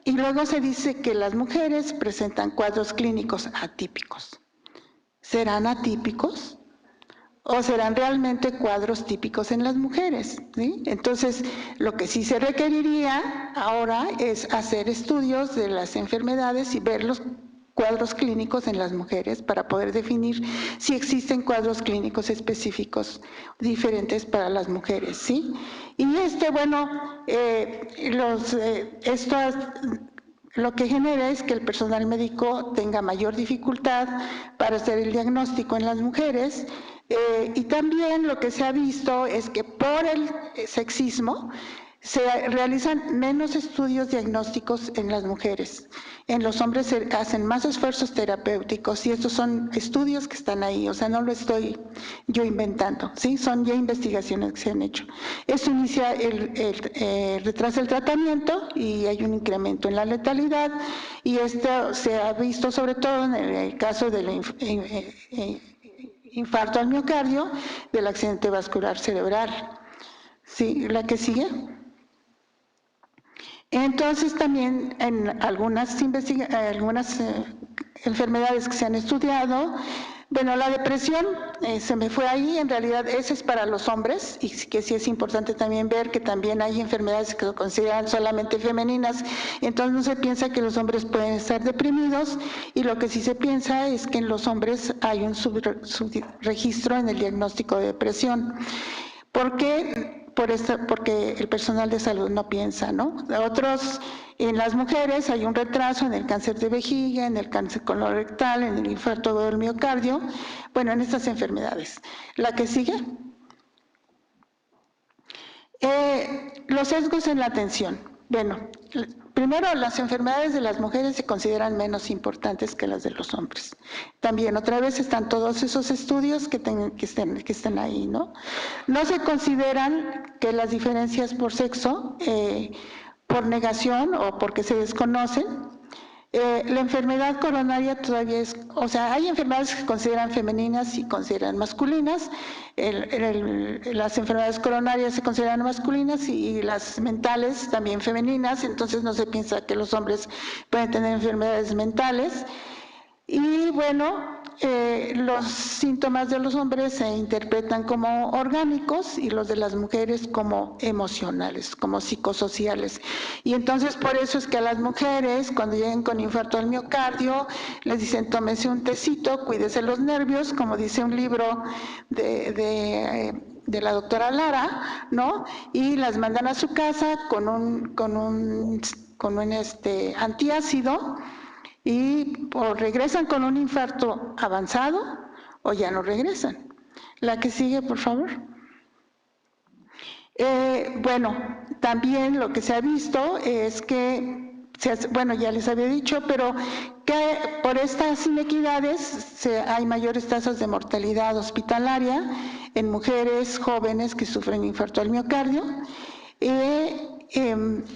y luego se dice que las mujeres presentan cuadros clínicos atípicos. ¿Serán atípicos? ¿O serán realmente cuadros típicos en las mujeres? ¿Sí? Entonces, lo que sí se requeriría ahora es hacer estudios de las enfermedades y ver los cuadros clínicos en las mujeres para poder definir si existen cuadros clínicos específicos diferentes para las mujeres, ¿sí? Y lo que genera es que el personal médico tenga mayor dificultad para hacer el diagnóstico en las mujeres y también lo que se ha visto es que por el sexismo se realizan menos estudios diagnósticos en las mujeres. En los hombres se hacen más esfuerzos terapéuticos y estos son estudios que están ahí, o sea, no lo estoy yo inventando, ¿sí? Son ya investigaciones que se han hecho. Esto inicia retrasa el tratamiento y hay un incremento en la letalidad y esto se ha visto sobre todo en el caso del infarto al miocardio, del accidente vascular cerebral. ¿Sí? ¿La que sigue? Entonces también en algunas enfermedades que se han estudiado, bueno, la depresión se me fue ahí, en realidad ese es para los hombres y que sí es importante también ver que también hay enfermedades que se consideran solamente femeninas, entonces no se piensa que los hombres pueden estar deprimidos y lo que sí se piensa es que en los hombres hay un subregistro en el diagnóstico de depresión. ¿Por qué? Porque el personal de salud no piensa, ¿no? En las mujeres hay un retraso en el cáncer de vejiga, en el cáncer colorectal, en el infarto del miocardio, bueno, en estas enfermedades. ¿La que sigue? Los sesgos en la atención. Bueno, primero, las enfermedades de las mujeres se consideran menos importantes que las de los hombres. También, otra vez, están todos esos estudios que estén ahí, ¿no? No se consideran que las diferencias por sexo, por negación o porque se desconocen. La enfermedad coronaria todavía hay enfermedades que se consideran femeninas y consideran masculinas. Las enfermedades coronarias se consideran masculinas y las mentales también femeninas, entonces no se piensa que los hombres pueden tener enfermedades mentales. Y bueno, los síntomas de los hombres se interpretan como orgánicos y los de las mujeres como emocionales, como psicosociales. Y entonces por eso es que a las mujeres, cuando lleguen con infarto al miocardio, les dicen tómese un tecito, cuídese los nervios, como dice un libro de la doctora Lara, ¿no? Y las mandan a su casa con un antiácido, y o regresan con un infarto avanzado o ya no regresan. La que sigue, por favor. Bueno, también lo que se ha visto es que, bueno, ya les había dicho, pero que por estas inequidades hay mayores tasas de mortalidad hospitalaria en mujeres jóvenes que sufren infarto al miocardio,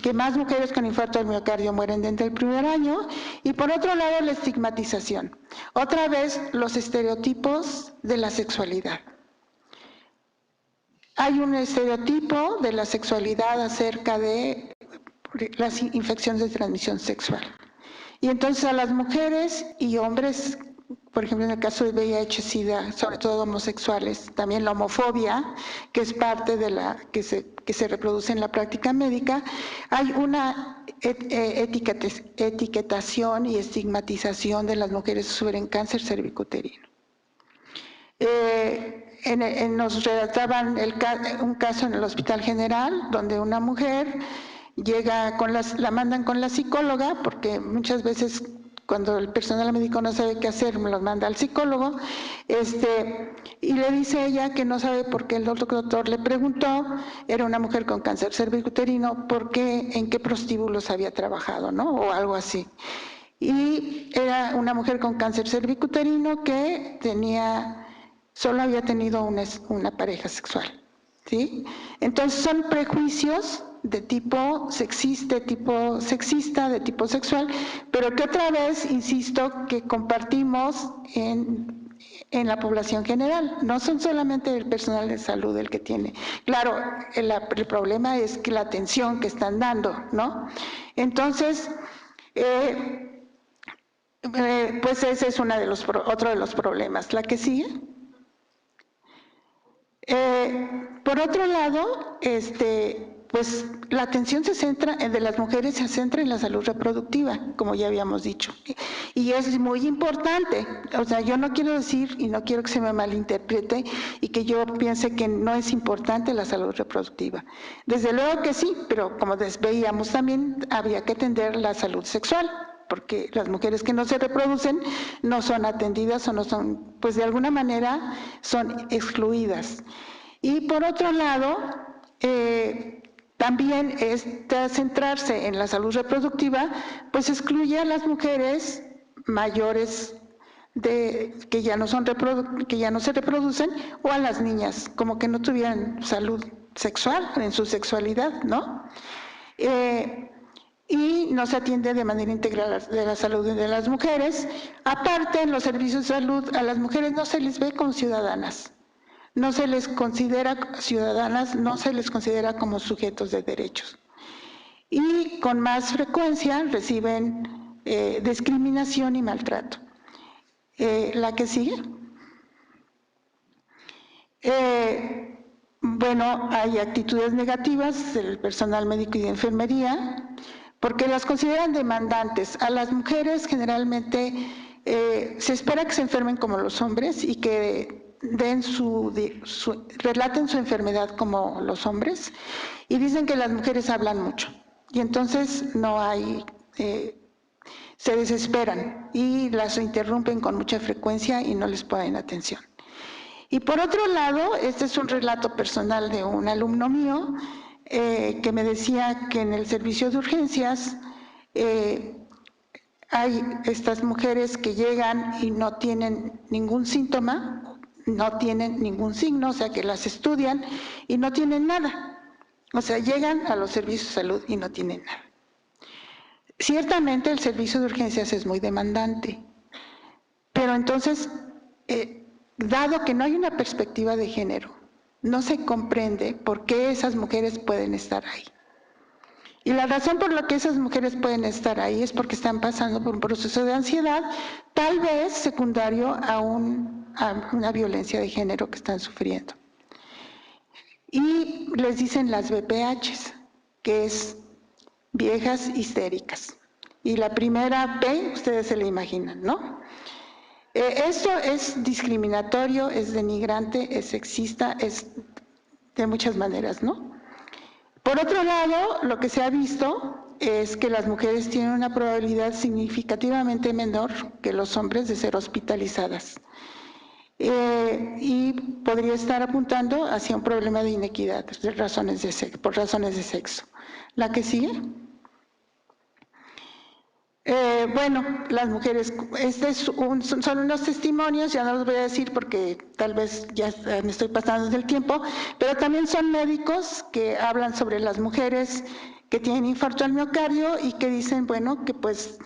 que más mujeres con infarto al miocardio mueren dentro del primer año, y por otro lado la estigmatización. Otra vez los estereotipos de la sexualidad. Hay un estereotipo de la sexualidad acerca de las infecciones de transmisión sexual. Y entonces a las mujeres y hombres, por ejemplo en el caso de VIH-Sida, sobre todo homosexuales, también la homofobia, que es parte de la que se reproduce en la práctica médica, hay una etiquetación y estigmatización de las mujeres que sufren cáncer cervicuterino. Nos relataban un caso en el Hospital General, donde una mujer llega la mandan con la psicóloga, porque muchas veces cuando el personal médico no sabe qué hacer, me los manda al psicólogo, y le dice ella que no sabe por qué el doctor le preguntó, era una mujer con cáncer cervicuterino, en qué prostíbulos había trabajado, ¿no? O algo así. Y era una mujer con cáncer cervicuterino que solo había tenido una pareja sexual, ¿sí? Entonces son prejuicios de tipo sexista, de tipo sexual, pero que otra vez, insisto, que compartimos en la población general. No son solamente el personal de salud el que tiene. Claro, el problema es que la atención que están dando, ¿no? Entonces, pues ese es otro de los problemas. ¿La que sigue? Por otro lado, pues la atención de las mujeres se centra en la salud reproductiva, como ya habíamos dicho, y es muy importante. O sea, yo no quiero decir y no quiero que se me malinterprete y que yo piense que no es importante la salud reproductiva. Desde luego que sí, pero como veíamos también habría que atender la salud sexual, porque las mujeres que no se reproducen no son atendidas o no son, pues de alguna manera son excluidas. Y por otro lado, también centrarse en la salud reproductiva, pues excluye a las mujeres mayores que ya no se reproducen, o a las niñas, como que no tuvieran salud sexual en su sexualidad, ¿no? Y no se atiende de manera integral de la salud de las mujeres. Aparte, en los servicios de salud, a las mujeres no se les ve como ciudadanas, no se les considera ciudadanas, no se les considera como sujetos de derechos. Y con más frecuencia reciben discriminación y maltrato. La que sigue. Bueno, hay actitudes negativas del personal médico y de enfermería, porque las consideran demandantes. A las mujeres generalmente se espera que se enfermen como los hombres y que relaten su enfermedad como los hombres, y dicen que las mujeres hablan mucho, y entonces se desesperan y las interrumpen con mucha frecuencia y no les ponen atención. Y por otro lado, este es un relato personal de un alumno mío, que me decía que en el servicio de urgencias hay estas mujeres que llegan y no tienen ningún síntoma, no tienen ningún signo, o sea que las estudian y no tienen nada. O sea, llegan a los servicios de salud y no tienen nada. Ciertamente el servicio de urgencias es muy demandante, pero entonces, dado que no hay una perspectiva de género, no se comprende por qué esas mujeres pueden estar ahí. Y la razón por la que esas mujeres pueden estar ahí es porque están pasando por un proceso de ansiedad, tal vez secundario a una violencia de género que están sufriendo. Y les dicen las VPHs, que es viejas histéricas. Y la primera P, ustedes se la imaginan, ¿no? Esto es discriminatorio, es denigrante, es sexista, es de muchas maneras, ¿no? Por otro lado, lo que se ha visto es que las mujeres tienen una probabilidad significativamente menor que los hombres de ser hospitalizadas. Y podría estar apuntando hacia un problema de inequidad por razones de sexo. ¿La que sigue? Bueno, las mujeres, son unos testimonios, ya no los voy a decir porque tal vez ya me estoy pasando del tiempo, pero también son médicos que hablan sobre las mujeres que tienen infarto al miocardio y que dicen, bueno, que pues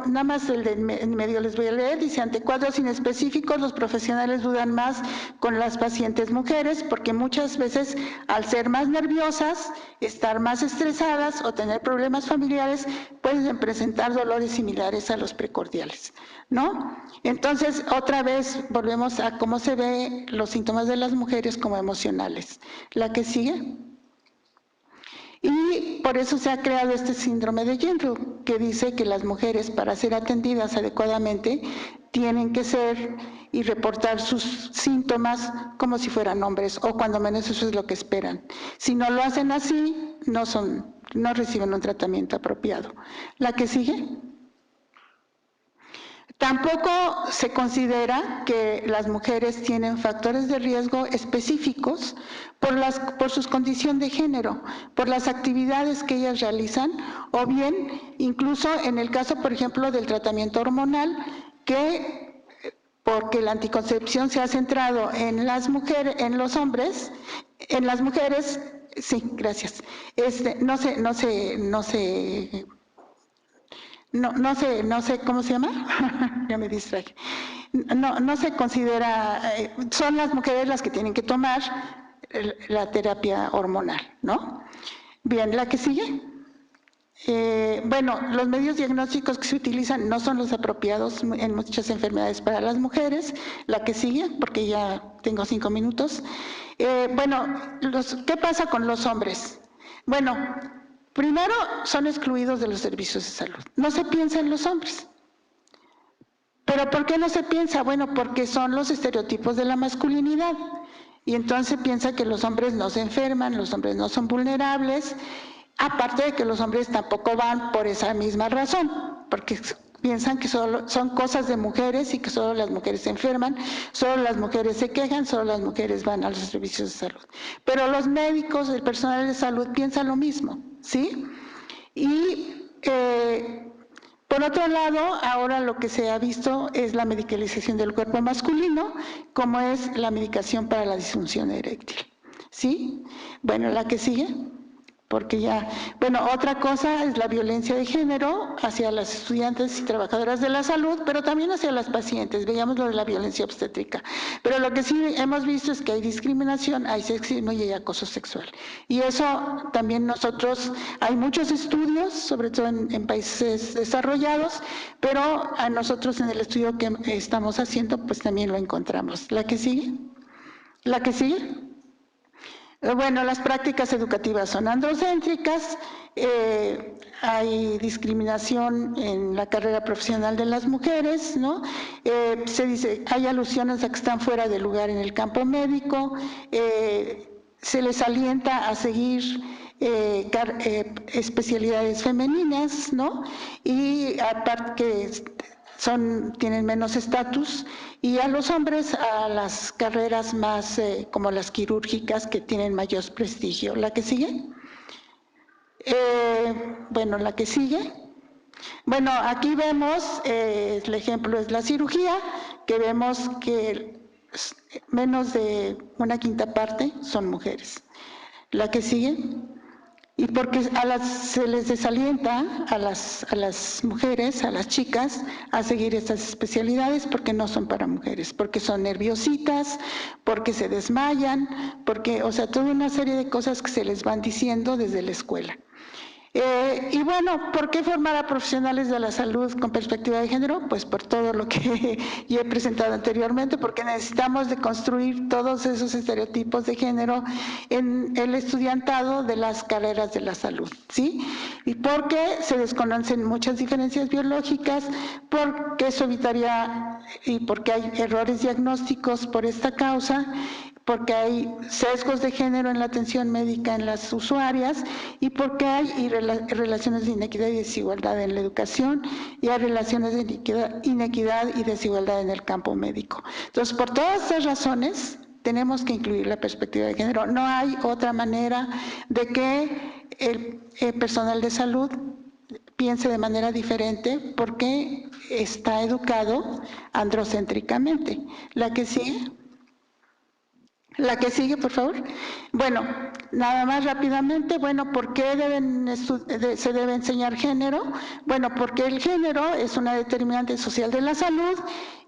nada más el de en medio les voy a leer, dice, ante cuadros inespecíficos los profesionales dudan más con las pacientes mujeres porque muchas veces al ser más nerviosas, estar más estresadas o tener problemas familiares pueden presentar dolores similares a los precordiales, ¿no? Entonces, otra vez volvemos a cómo se ven los síntomas de las mujeres como emocionales. ¿La que sigue? Y por eso se ha creado este síndrome de Gensler, que dice que las mujeres, para ser atendidas adecuadamente, tienen que ser y reportar sus síntomas como si fueran hombres, o cuando menos eso es lo que esperan. Si no lo hacen así, no reciben un tratamiento apropiado. ¿La que sigue? Tampoco se considera que las mujeres tienen factores de riesgo específicos por su condición de género, por las actividades que ellas realizan, o bien incluso en el caso, por ejemplo, del tratamiento hormonal, que porque la anticoncepción se ha centrado en las mujeres, en los hombres, en las mujeres, sí, gracias, no sé, ¿cómo se llama? Ya me distraje. No se considera, son las mujeres las que tienen que tomar la terapia hormonal, ¿no? Bien, ¿la que sigue? Bueno, los medios diagnósticos que se utilizan no son los apropiados en muchas enfermedades para las mujeres. La que sigue, porque ya tengo 5 minutos. Bueno, ¿qué pasa con los hombres? Bueno, primero, son excluidos de los servicios de salud. No se piensa en los hombres. ¿Pero por qué no se piensa? Bueno, porque son los estereotipos de la masculinidad. Y entonces se piensa que los hombres no se enferman, los hombres no son vulnerables, aparte de que los hombres tampoco van por esa misma razón, porque piensan que solo son cosas de mujeres y que solo las mujeres se enferman, solo las mujeres se quejan, solo las mujeres van a los servicios de salud. Pero los médicos, el personal de salud piensa lo mismo, ¿sí? Y por otro lado, ahora lo que se ha visto es la medicalización del cuerpo masculino, como es la medicación para la disfunción eréctil, ¿sí? Bueno, la que sigue. Porque ya, bueno, otra cosa es la violencia de género hacia las estudiantes y trabajadoras de la salud, pero también hacia las pacientes, veíamos lo de la violencia obstétrica. Pero lo que sí hemos visto es que hay discriminación, hay sexismo y hay acoso sexual. Y eso también hay muchos estudios, sobre todo en países desarrollados, pero a nosotros en el estudio que estamos haciendo, pues también lo encontramos. ¿La que sigue? ¿La que sigue? Bueno, las prácticas educativas son androcéntricas, hay discriminación en la carrera profesional de las mujeres, ¿no? Se dice, hay alusiones a que están fuera de lugar en el campo médico, se les alienta a seguir especialidades femeninas, ¿no? Y aparte que tienen menos estatus, y a los hombres a las carreras más como las quirúrgicas que tienen mayor prestigio. ¿La que sigue? Bueno, la que sigue. Bueno, aquí vemos, el ejemplo es la cirugía, que vemos que menos de 1/5 parte son mujeres. ¿La que sigue? y porque se les desalienta a las mujeres, a las chicas, a seguir estas especialidades porque no son para mujeres, porque son nerviositas, porque se desmayan, porque, o sea, toda una serie de cosas que se les van diciendo desde la escuela. Y bueno, ¿por qué formar a profesionales de la salud con perspectiva de género? Pues por todo lo que ya he presentado anteriormente, porque necesitamos de construir todos esos estereotipos de género en el estudiantado de las carreras de la salud, ¿sí? Y porque se desconocen muchas diferencias biológicas, porque eso evitaría, y porque hay errores diagnósticos por esta causa, porque hay sesgos de género en la atención médica en las usuarias y porque hay relaciones de inequidad y desigualdad en la educación y hay relaciones de inequidad y desigualdad en el campo médico. Entonces, por todas estas razones, tenemos que incluir la perspectiva de género. No hay otra manera de que el personal de salud piense de manera diferente porque está educado androcéntricamente. La que sigue. La que sigue, por favor. Bueno, nada más rápidamente, bueno, ¿por qué se debe enseñar género? Bueno, porque el género es una determinante social de la salud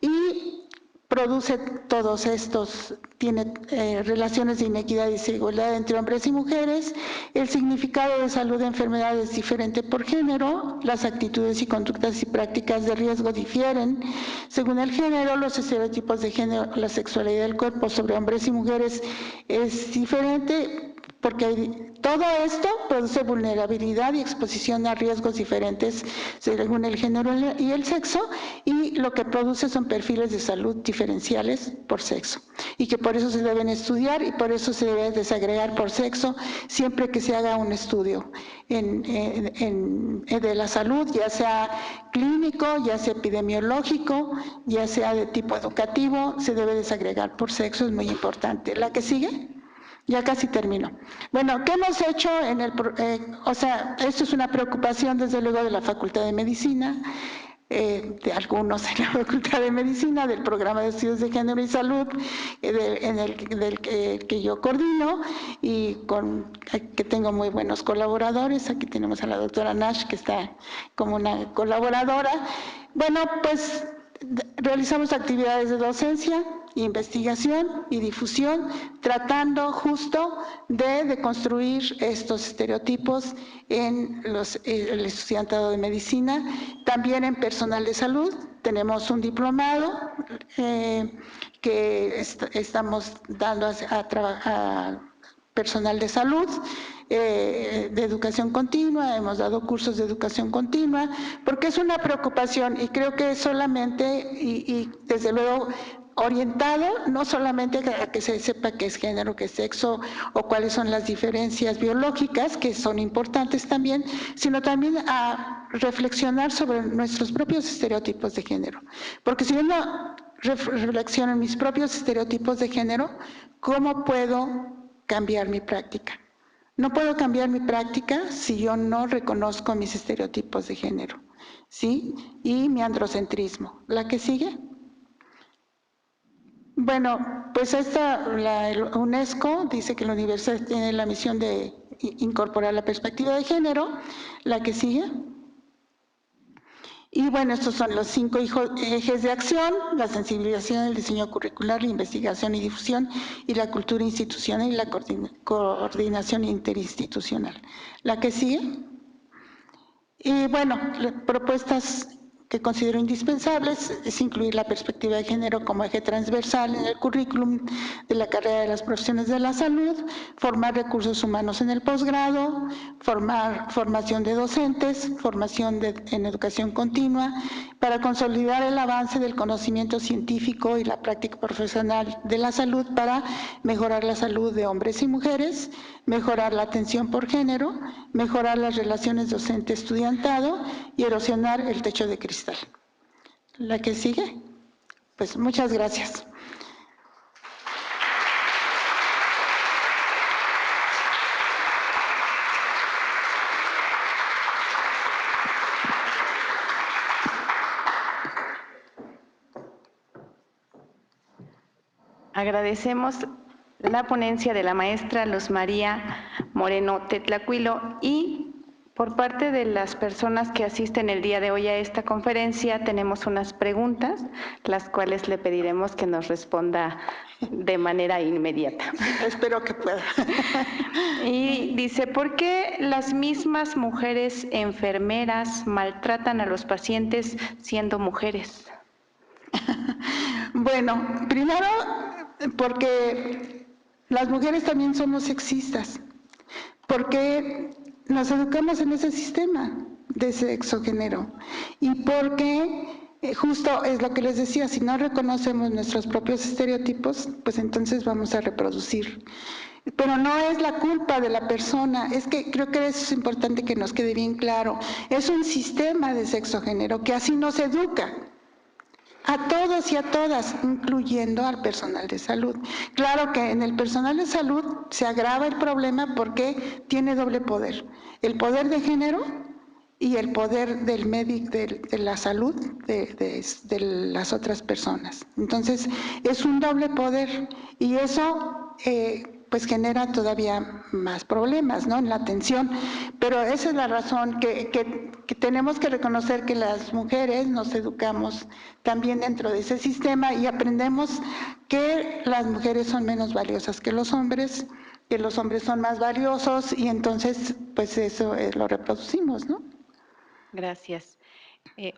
y produce todos estos, tiene relaciones de inequidad y desigualdad entre hombres y mujeres, el significado de salud de enfermedad es diferente por género, las actitudes y conductas y prácticas de riesgo difieren según el género, los estereotipos de género, la sexualidad del cuerpo sobre hombres y mujeres es diferente porque todo esto produce vulnerabilidad y exposición a riesgos diferentes según el género y el sexo, y lo que produce son perfiles de salud diferenciales por sexo, y que por eso se deben estudiar y por eso se debe desagregar por sexo siempre que se haga un estudio de la salud, ya sea clínico, ya sea epidemiológico, ya sea de tipo educativo, se debe desagregar por sexo, es muy importante. ¿La que sigue? Ya casi termino. Bueno, ¿qué hemos hecho en o sea, esto es una preocupación desde luego de la Facultad de Medicina, de algunos en la Facultad de Medicina, del Programa de Estudios de Género y Salud, del que yo coordino y que tengo muy buenos colaboradores. Aquí tenemos a la doctora Nash, que está como una colaboradora. Bueno, pues realizamos actividades de docencia, investigación y difusión, tratando justo de construir estos estereotipos en el estudiantado de medicina, también en personal de salud. Tenemos un diplomado que estamos dando a personal de salud, de educación continua, hemos dado cursos de educación continua, porque es una preocupación y creo que solamente, y desde luego orientado no solamente a que se sepa qué es género, qué es sexo o cuáles son las diferencias biológicas, que son importantes también, sino también a reflexionar sobre nuestros propios estereotipos de género. Porque si yo no reflexiono en mis propios estereotipos de género, ¿cómo puedo cambiar mi práctica? No puedo cambiar mi práctica si yo no reconozco mis estereotipos de género, ¿sí? Y mi androcentrismo. ¿La que sigue? Bueno, pues la UNESCO dice que la universidad tiene la misión de incorporar la perspectiva de género. La que sigue. Y bueno, estos son los 5 ejes de acción: la sensibilización, el diseño curricular, la investigación y difusión, y la cultura institucional y la coordinación interinstitucional. La que sigue. Y bueno, propuestas que considero indispensables es incluir la perspectiva de género como eje transversal en el currículum de la carrera de las profesiones de la salud, formar recursos humanos en el posgrado, formación de docentes, formación en educación continua, para consolidar el avance del conocimiento científico y la práctica profesional de la salud para mejorar la salud de hombres y mujeres, mejorar la atención por género, mejorar las relaciones docente-estudiantado y erosionar el techo de cristal. ¿La que sigue? Pues muchas gracias. Agradecemos la ponencia de la maestra Luz María Moreno Tetlacuilo, y por parte de las personas que asisten el día de hoy a esta conferencia tenemos unas preguntas, las cuales le pediremos que nos responda de manera inmediata. Espero que pueda. Y dice, ¿por qué las mismas mujeres enfermeras maltratan a los pacientes siendo mujeres? Bueno, primero porque las mujeres también somos sexistas, porque nos educamos en ese sistema de sexo-género y porque justo es lo que les decía, si no reconocemos nuestros propios estereotipos, pues entonces vamos a reproducir. Pero no es la culpa de la persona, es que creo que eso es importante que nos quede bien claro. Es un sistema de sexo-género que así nos educa a todos y a todas, incluyendo al personal de salud. Claro que en el personal de salud se agrava el problema porque tiene doble poder, el poder de género y el poder del médico, de la salud de las otras personas. Entonces, es un doble poder y eso pues genera todavía más problemas, ¿no?, en la atención. Pero esa es la razón que tenemos que reconocer que las mujeres nos educamos también dentro de ese sistema y aprendemos que las mujeres son menos valiosas que los hombres son más valiosos y entonces pues eso lo reproducimos, ¿no? Gracias.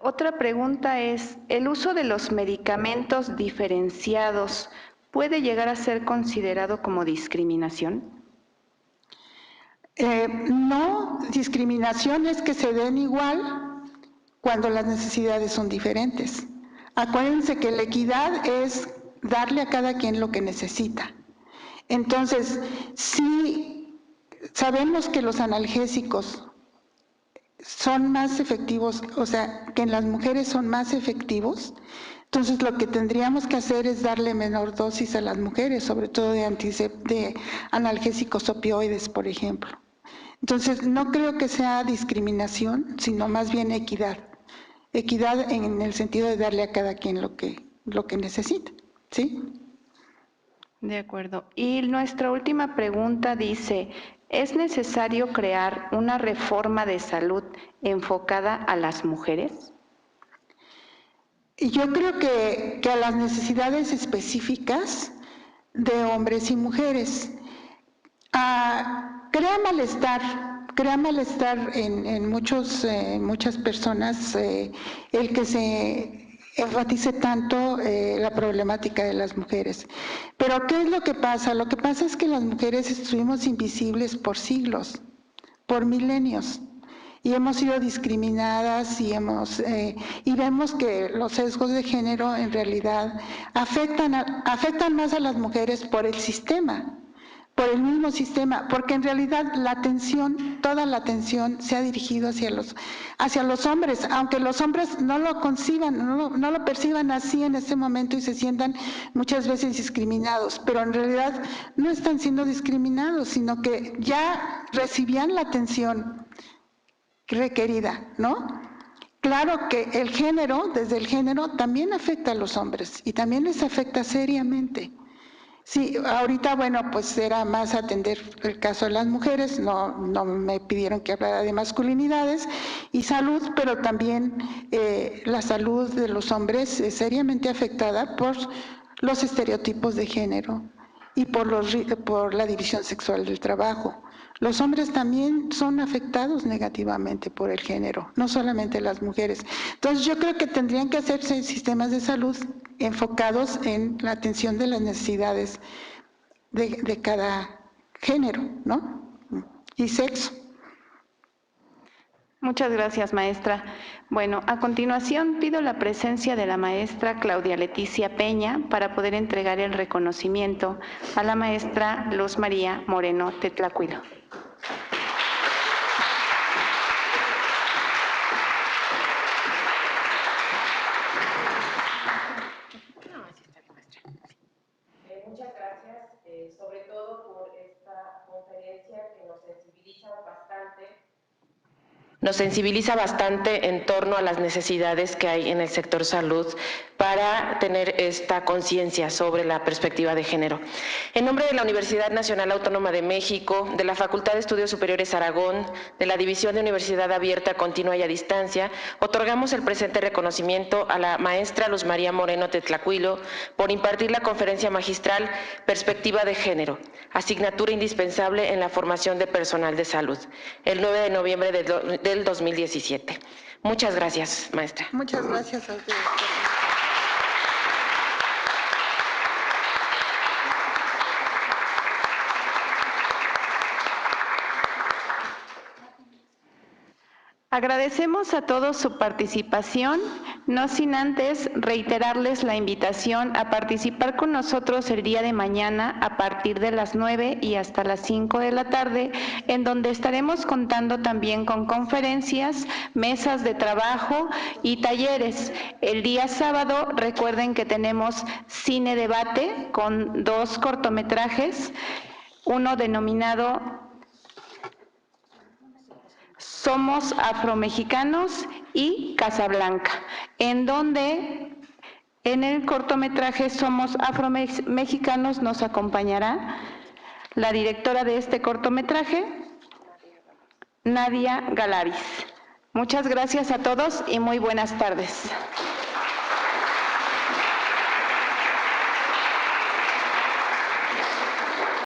Otra pregunta es, ¿el uso de los medicamentos diferenciados puede llegar a ser considerado como discriminación? No, discriminación es que se den igual cuando las necesidades son diferentes. Acuérdense que la equidad es darle a cada quien lo que necesita. Entonces, si sabemos que los analgésicos son más efectivos, o sea, que en las mujeres son más efectivos, entonces lo que tendríamos que hacer es darle menor dosis a las mujeres, sobre todo de analgésicos opioides, por ejemplo. Entonces, no creo que sea discriminación, sino más bien equidad. Equidad en el sentido de darle a cada quien lo que necesita, ¿sí? De acuerdo. Y nuestra última pregunta dice, ¿es necesario crear una reforma de salud enfocada a las mujeres? Yo creo que a las necesidades específicas de hombres y mujeres. Crea malestar en muchas personas el que se enfatice tanto la problemática de las mujeres. Pero ¿qué es lo que pasa? Lo que pasa es que las mujeres estuvimos invisibles por siglos, por milenios, y hemos sido discriminadas y vemos que los sesgos de género en realidad afectan más a las mujeres por el sistema, por el mismo sistema, porque en realidad toda la atención se ha dirigido hacia los hombres, aunque los hombres no lo conciban, no lo perciban así en este momento y se sientan muchas veces discriminados, pero en realidad no están siendo discriminados, sino que ya recibían la atención requerida, ¿no? Claro que desde el género también afecta a los hombres y también les afecta seriamente. Sí, ahorita, bueno, pues era más atender el caso de las mujeres, no me pidieron que hablara de masculinidades y salud, pero también la salud de los hombres es seriamente afectada por los estereotipos de género y por la división sexual del trabajo. Los hombres también son afectados negativamente por el género, no solamente las mujeres. Entonces yo creo que tendrían que hacerse sistemas de salud enfocados en la atención de las necesidades de cada género, ¿no? Y sexo. Muchas gracias, maestra. Bueno, a continuación pido la presencia de la maestra Claudia Leticia Peña para poder entregar el reconocimiento a la maestra Luz María Moreno Tetlacuilo. Muchas gracias, sobre todo por esta conferencia que nos sensibiliza bastante en torno a las necesidades que hay en el sector salud para tener esta conciencia sobre la perspectiva de género. En nombre de la Universidad Nacional Autónoma de México, de la Facultad de Estudios Superiores Aragón, de la División de Universidad Abierta, Continua y a Distancia, otorgamos el presente reconocimiento a la maestra Luz María Moreno Tetlacuilo por impartir la conferencia magistral Perspectiva de Género, asignatura indispensable en la formación de personal de salud, el 9 de noviembre del 2017. Muchas gracias, maestra. Muchas gracias a ustedes. Agradecemos a todos su participación, no sin antes reiterarles la invitación a participar con nosotros el día de mañana a partir de las 9 y hasta las 5 de la tarde, en donde estaremos contando también con conferencias, mesas de trabajo y talleres. El día sábado, recuerden que tenemos cine debate con 2 cortometrajes, uno denominado Somos Afromexicanos y Casablanca, en donde en el cortometraje Somos Afromexicanos nos acompañará la directora de este cortometraje, Nadia Galaviz. Muchas gracias a todos y muy buenas tardes.